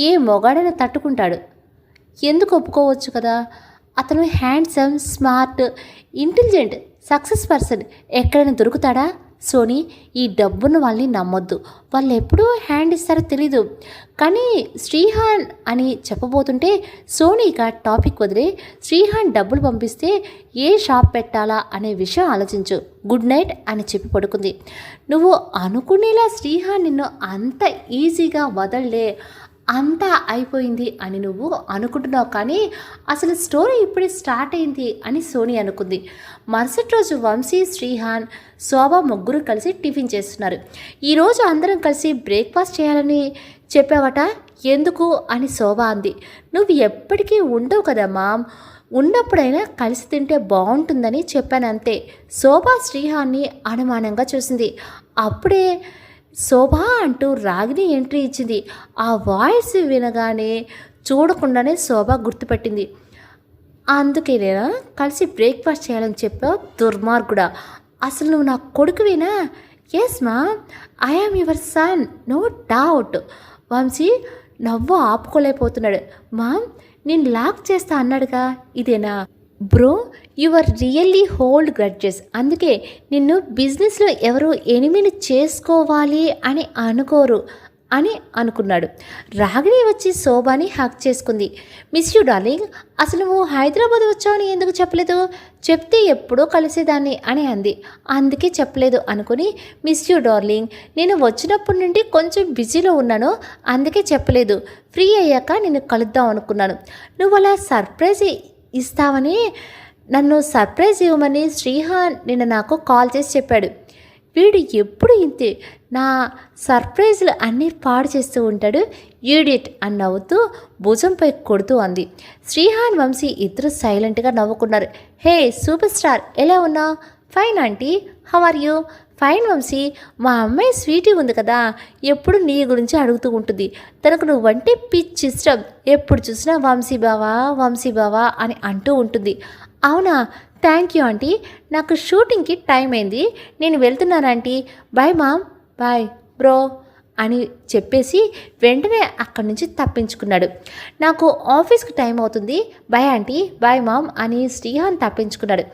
ఏ మొగాడైనా తట్టుకుంటాడు. ఎందుకు ఒప్పుకోవచ్చు కదా? అతను handsome, smart, intelligent, success person ఎక్కడైనా దొరుకుతాడా? సోని, ఈ డబ్బున్న వాళ్ళని నమ్మొద్దు, వాళ్ళు ఎప్పుడూ హ్యాండ్ ఇస్తారో తెలీదు. కానీ శ్రీహాన్ అని చెప్పబోతుంటే సోని ఇక టాపిక్ వదిలే, శ్రీహాన్ డబ్బులు పంపిస్తే ఏ షాప్ పెట్టాలా అనే విషయం ఆలోచించు, గుడ్ నైట్ అని చెప్పి పడుకుంది. నువ్వు అనుకునేలా శ్రీహాన్ నిన్ను అంత ఈజీగా వదలలే, అంతా అయిపోయింది అని నువ్వు అనుకుంటున్నావు, కానీ అసలు స్టోరీ ఇప్పుడే స్టార్ట్ అయింది అని సోని అనుకుంది. మరుసటి రోజు వంశీ, శ్రీహాన్, శోభ ముగ్గురు కలిసి టిఫిన్ చేస్తున్నారు. ఈరోజు అందరం కలిసి బ్రేక్ఫాస్ట్ చేయాలని చెప్పావట, ఎందుకు అని శోభ అంది. నువ్వు ఎప్పటికీ ఉండవు కదా మామ్, ఉన్నప్పుడైనా కలిసి తింటే బాగుంటుందని చెప్పానంతే. శోభ శ్రీహాన్ని అనుమానంగా చూసింది. అప్పుడే శోభ అంటూ రాగిణి ఎంట్రీ ఇచ్చింది. ఆ వాయిస్ వినగానే చూడకుండానే శోభ గుర్తుపెట్టింది. అందుకేనేనా కలిసి బ్రేక్ఫాస్ట్ చేయాలని చెప్పావు, దుర్మార్గుడా, అసలు నువ్వు నా కొడుకువేనా? ఎస్ మా, I am your son, no doubt. Vamsi నవ్వు ఆపుకోలేకపోతున్నాడు. మామ్, నేను లాక్ చేస్తా అన్నాడుగా, ఇదేనా? Bro, you are really hold grudges, అందుకే నిన్ను బిజినెస్లో ఎవరు ఎనిమిని చేసుకోవాలి అని అనుకోరు అని అనుకున్నాడు. రాగిణి వచ్చి శోభాని హక్ చేసుకుంది. మిస్ యూ డార్లింగ్, అసలు నువ్వు హైదరాబాద్ వచ్చావని ఎందుకు చెప్పలేదు? చెప్తే ఎప్పుడో కలిసేదాన్ని అని అంది. అందుకే చెప్పలేదు అనుకుని, మిస్ యూ డార్లింగ్, నేను వచ్చినప్పటి నుండి కొంచెం బిజీలో ఉన్నాను, అందుకే చెప్పలేదు. ఫ్రీ అయ్యాక నిన్ను కలుద్దాం అనుకున్నాను. నువ్వు అలా సర్ప్రైజ్ ఇస్తావని, నన్ను సర్ప్రైజ్ ఇవ్వమని శ్రీహాన్ నిన్న నాకు కాల్ చేసి చెప్పాడు. వీడు ఎప్పుడు ఇంతే, నా సర్ప్రైజ్లు అన్నీ పాడు చేస్తూ ఉంటాడు, ఈడియట్ అని నవ్వుతూ భుజంపై కొడుతూ అంది. శ్రీహాన్, వంశీ ఇద్దరు సైలెంట్గా నవ్వుకున్నారు. హే సూపర్ స్టార్, ఎలా ఉన్నావు? Fine aunty, how are you? Fine Vamsi, మా అమ్మాయి స్వీటీ ఉంది కదా, ఎప్పుడు నీ గురించి అడుగుతూ ఉంటుంది. తనకు నువ్వంటే పిచ్చి ఇష్టం, ఎప్పుడు చూసినా వంశీ బావా వంశీ బావా అని అంటూ ఉంటుంది. అవునా, థ్యాంక్ యూ ఆంటీ, నాకు షూటింగ్కి టైం అయింది, నేను వెళ్తున్నాను aunty, bye mom, bye bro అని చెప్పేసి వెంటనే అక్కడి నుంచి తప్పించుకున్నాడు. నాకు ఆఫీస్కి టైం అవుతుంది, బాయ్ ఆంటీ, బాయ్ మామ్ అని శ్రీహాన్ తప్పించుకున్నాడు.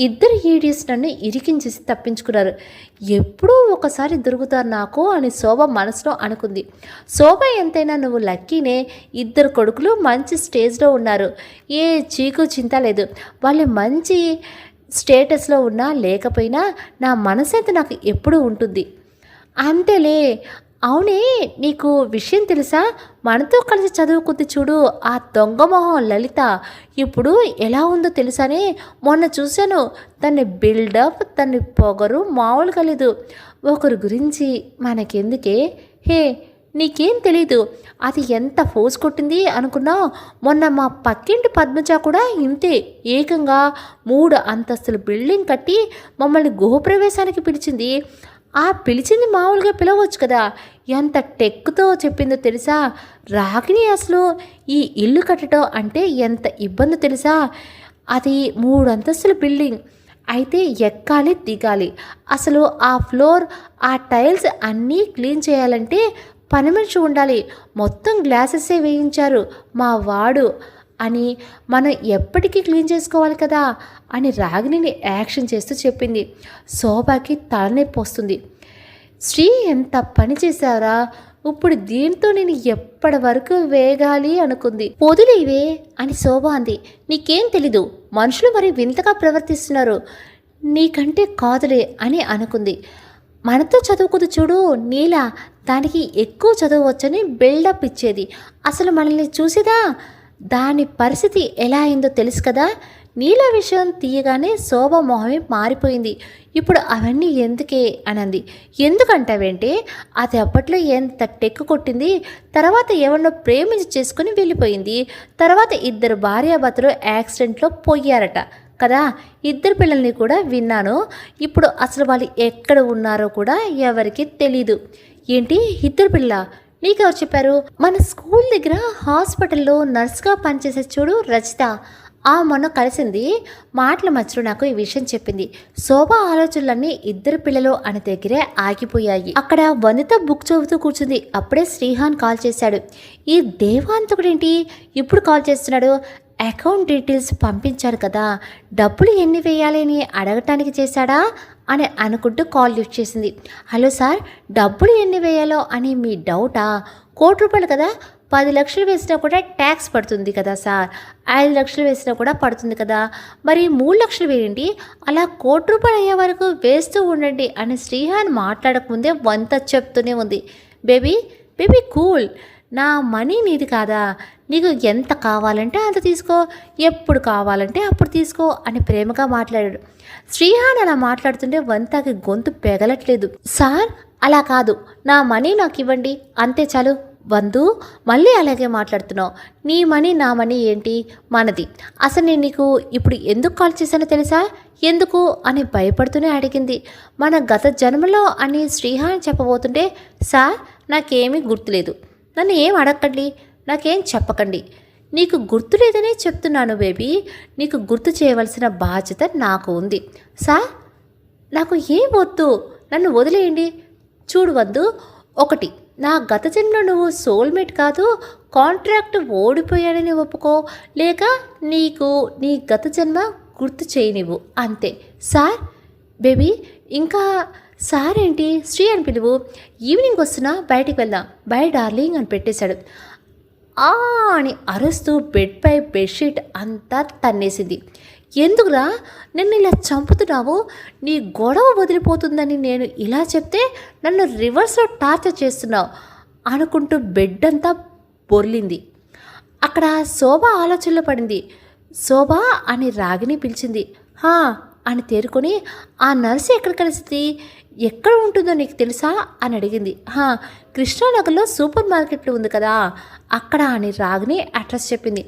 ఇద్దరు ఈడియస్ నన్ను ఇరికించేసి తప్పించుకున్నారు. ఎప్పుడూ ఒకసారి దొరుకుతారు నాకు అని శోభ మనసులో అనుకుంది. శోభ ఎంతైనా నువ్వు లక్కీనే, ఇద్దరు కొడుకులు మంచి స్టేజ్లో ఉన్నారు, ఏ చీకు చింత లేదు. వాళ్ళు మంచి స్టేటస్లో ఉన్నా లేకపోయినా నా మనసైతే నాకు ఎప్పుడూ ఉంటుంది. అంతేలే, అవునే, నీకు విషయం తెలుసా? మనతో కలిసి చదువుకుంది చూడు ఆ దొంగ మొహం లలిత, ఇప్పుడు ఎలా ఉందో తెలుసానే? మొన్న చూశాను. తన బిల్డప్, తన పొగరు మామూలుగా లేదు. ఒకరి గురించి మనకెందుకే? హే, నీకేం తెలీదు. అది ఎంత ఫోర్స్ కొట్టింది అనుకున్నావు? మొన్న మా పక్కింటి పద్మజ కూడా ఇంతే. ఏకంగా 3 అంతస్తుల బిల్డింగ్ కట్టి మమ్మల్ని గృహప్రవేశానికి పిలిచింది. ఆ పిలిచింది మామూలుగా పిలవచ్చు కదా, ఎంత టెక్తో చెప్పిందో తెలుసా? రాగిణి అసలు ఈ ఇల్లు కట్టడం అంటే ఎంత ఇబ్బందో తెలుసా? అది 3 అంతస్తుల బిల్డింగ్ అయితే ఎక్కాలి దిగాలి. అసలు ఆ ఫ్లోర్, ఆ టైల్స్ అన్నీ క్లీన్ చేయాలంటే పని మనిషి ఉండాలి. మొత్తం గ్లాసెసే వేయించారు మా వాడు అని. మనం ఎప్పటికీ క్లీన్ చేసుకోవాలి కదా అని రాగిణిని యాక్షన్ చేస్తూ చెప్పింది. శోభకి తలనొప్పి వస్తుంది. శ్రీ, ఎంత పని చేశారా? ఇప్పుడు దీంతో నేను ఎప్పటి వరకు వేగాలి అనుకుంది. వదిలేవే అని శోభ అంది. నీకేం తెలీదు, మనుషులు మరి వింతగా ప్రవర్తిస్తున్నారు. నీకంటే కాదులే అని అనుకుంది. మనతో చదువుకుదు చూడు నీల, దానికి ఎక్కువ చదవచ్చని బిల్డప్ ఇచ్చేది. అసలు మనల్ని చూసిదా దాని పరిస్థితి ఎలా అయిందో తెలుసు కదా. నీల విషయం తీయగానే శోభ మొహమే మారిపోయింది. ఇప్పుడు అవన్నీ ఎందుకే అనంది. ఎందుకంటావేంటే, అది అప్పట్లో ఎంత టెక్కు కొట్టింది. తర్వాత ఎవరినో ప్రేమించి చేసుకుని వెళ్ళిపోయింది. తర్వాత 2 భార్యాభర్తలు యాక్సిడెంట్లో పోయారట కదా. 2 పిల్లల్ని కూడా విన్నాను. ఇప్పుడు అసలు వాళ్ళు ఎక్కడ ఉన్నారో కూడా ఎవరికి తెలీదు. ఏంటి 2 పిల్ల? నీకెవరు చెప్పారు? మన స్కూల్ దగ్గర హాస్పిటల్లో నర్స్గా పనిచేసే చూడు రచిత, ఆ మొన్న కలిసింది. మాటల మధ్యలో నాకు ఈ విషయం చెప్పింది. శోభ ఆలోచనలన్నీ 2 పిల్లలు అని దగ్గరే ఆగిపోయాయి. అక్కడ వందిత బుక్ చదువుతూ కూర్చుంది. అప్పుడే శ్రీహాన్ కాల్ చేశాడు. ఈ దేవాంతకుడేంటి ఇప్పుడు కాల్ చేస్తున్నాడు? అకౌంట్ డీటెయిల్స్ పంపించాడు కదా, డబ్బులు ఎన్ని వేయాలి అని అడగటానికి చేశాడా అని అనుకుంటూ కాల్ లిఫ్ట్ చేసింది. హలో సార్, డబ్బులు ఎన్ని వేయాలో అని మీ డౌటా? ₹1,00,00,000 కదా, 10 లక్షలు వేసినా కూడా ట్యాక్స్ పడుతుంది కదా సార్, 5 లక్షలు వేసినా కూడా పడుతుంది కదా, మరి 3 లక్షలు వేయండి, అలా ₹1,00,00,000 అయ్యే వరకు వేస్తూ ఉండండి అని శ్రీహాన్ మాట్లాడకముందే వంత చెప్తూనే ఉంది. బేబీ బేబీ కూల్, నా మనీ నీది కాదా, నీకు ఎంత కావాలంటే అంత తీసుకో, ఎప్పుడు కావాలంటే అప్పుడు తీసుకో అని ప్రేమగా మాట్లాడాడు. శ్రీహాన్ అలా మాట్లాడుతుంటే వంతకి గొంతు పెగలట్లేదు. సార్ అలా కాదు, నా మనీ నాకు ఇవ్వండి అంతే చాలు. వందు, మళ్ళీ అలాగే మాట్లాడుతున్నావు. నీ మనీ నా మనీ ఏంటి? మనది. అసలు నేను నీకు ఇప్పుడు ఎందుకు కాల్ చేశానో తెలుసా? ఎందుకు అని భయపడుతూనే అడిగింది. మన గత జన్మలో అని శ్రీహాన్ చెప్పబోతుంటే, సార్ నాకేమీ గుర్తులేదు, నన్ను ఏం అడగండి, నాకేం చెప్పకండి, నీకు గుర్తు లేదనే చెప్తున్నాను బేబీ, నీకు గుర్తు చేయవలసిన బాధ్యత నాకు ఉంది. సార్ నాకు ఏం వద్దు, నన్ను వదిలేయండి. చూడు వద్దు, 1, నా గత జన్మలో నువ్వు సోల్మేట్ కాదు, కాంట్రాక్ట్ ఓడిపోయాడని ఒప్పుకో, లేక నీకు నీ గత జన్మ గుర్తు చేయనివ్వు అంతే. సార్ బేబీ, ఇంకా సార్ ఏంటి, శ్రీ అని పిలువు. ఈవినింగ్ వస్తున్నా, బయటికి వెళ్దాం, బై డార్లింగ్ అని పెట్టేశాడు. ఆ అని అరుస్తూ బెడ్పై బెడ్షీట్ అంతా తన్నేసింది. ఎందుకురా నన్ను ఇలా చంపుతున్నావు? నీ గొడవ వదిలిపోతుందని నేను ఇలా చెప్తే నన్ను రివర్స్లో టార్చర్ చేస్తున్నావు అనుకుంటూ బెడ్ అంతా బొర్లింది. అక్కడ శోభ ఆలోచనలో పడింది. శోభ అని రాగిని పిలిచింది. హా అని తేరుకొని, ఆ నర్సు ఎక్కడ కలిసింది, ఎక్కడ ఉంటుందో నీకు తెలుసా అని అడిగింది. కృష్ణానగర్లో సూపర్ మార్కెట్లో ఉంది కదా అక్కడ అని రాగిని అడ్రస్ చెప్పింది.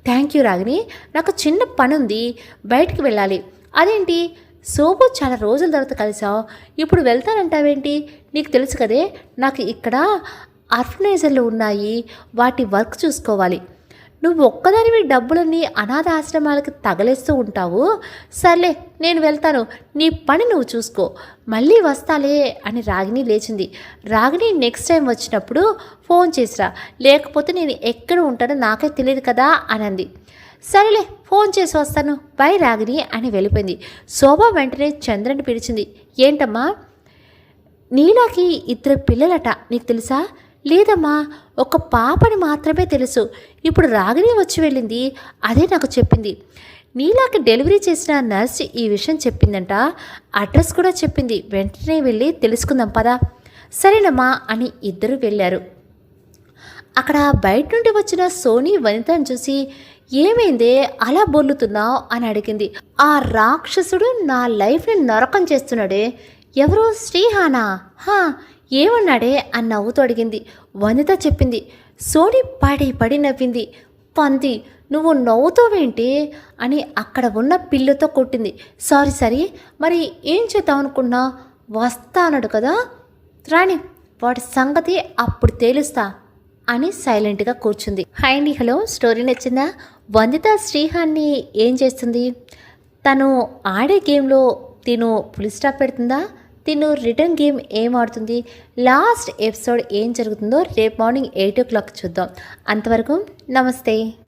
థ్యాంక్ యూ రాగిని, నాకు చిన్న పని ఉంది, బయటికి వెళ్ళాలి. అదేంటి శోభు, చాలా రోజుల తర్వాత కలిసావు, ఇప్పుడు వెళ్తానంటావేంటి? నీకు తెలుసు కదే నాకు ఇక్కడ ఆర్ఫనైజర్లు ఉన్నాయి, వాటి వర్క్ చూసుకోవాలి. నువ్వు ఒక్కదానివి డబ్బులన్నీ అనాథ ఆశ్రమాలకి తగలేస్తూ ఉంటావు. సర్లే నేను వెళ్తాను, నీ పని నువ్వు చూసుకో, మళ్ళీ వస్తాలే అని రాగిని లేచింది. రాగిని నెక్స్ట్ టైం వచ్చినప్పుడు ఫోన్ చేసిరా, లేకపోతే నేను ఎక్కడ ఉంటానో నాకే తెలియదు కదా అనంది. సరేలే ఫోన్ చేసి వస్తాను, బై రాగిని అని వెళ్ళిపోయింది. శోభ వెంటనే చంద్రని పిలిచింది. ఏంటమ్మా? నీలాకి 2 పిల్లలట, నీకు తెలుసా? లేదమ్మా, ఒక పాపని మాత్రమే తెలుసు. ఇప్పుడు రాగిని వచ్చి వెళ్ళింది, అదే నాకు చెప్పింది. నీలాకి డెలివరీ చేసిన నర్స్ ఈ విషయం చెప్పిందంట, అడ్రస్ కూడా చెప్పింది. వెంటనే వెళ్ళి తెలుసుకుందాం పదా. సరేనమ్మా అని ఇద్దరు వెళ్ళారు. అక్కడ బయట నుండి వచ్చిన సోనీ వనితను చూసి ఏమైందే అలా బొల్లుతున్నావు అని అడిగింది. ఆ రాక్షసుడు నా లైఫ్ని నరకం చేస్తున్నాడే. ఎవరు? శ్రీహానా? హా, ఏమన్నాడే అని నవ్వుతూ అడిగింది. వనిత చెప్పింది. సోనీ పడి పడి నవ్వింది. పంది, నువ్వు నవ్వుతావేంటి అని అక్కడ ఉన్న పిల్లతో కొట్టింది. సారీ మరి ఏం చేద్దాం అనుకున్నా? వస్తా అన్నాడు కదా, రాణి, వాటి సంగతి అప్పుడు తేలుస్తా అని సైలెంట్గా కూర్చుంది. హాయ్ అండి, హలో. స్టోరీ నచ్చిందా? వందిత శ్రీహాన్ని ఏం చేస్తుంది? తను ఆడే గేమ్లో తిను ఫుల్ స్టాప్ పెడుతుందా? తిను రిటర్న్ గేమ్ ఏం ఆడుతుంది? లాస్ట్ ఎపిసోడ్ ఏం జరుగుతుందో రేపు మార్నింగ్ 8 o'clock చూద్దాం. అంతవరకు నమస్తే.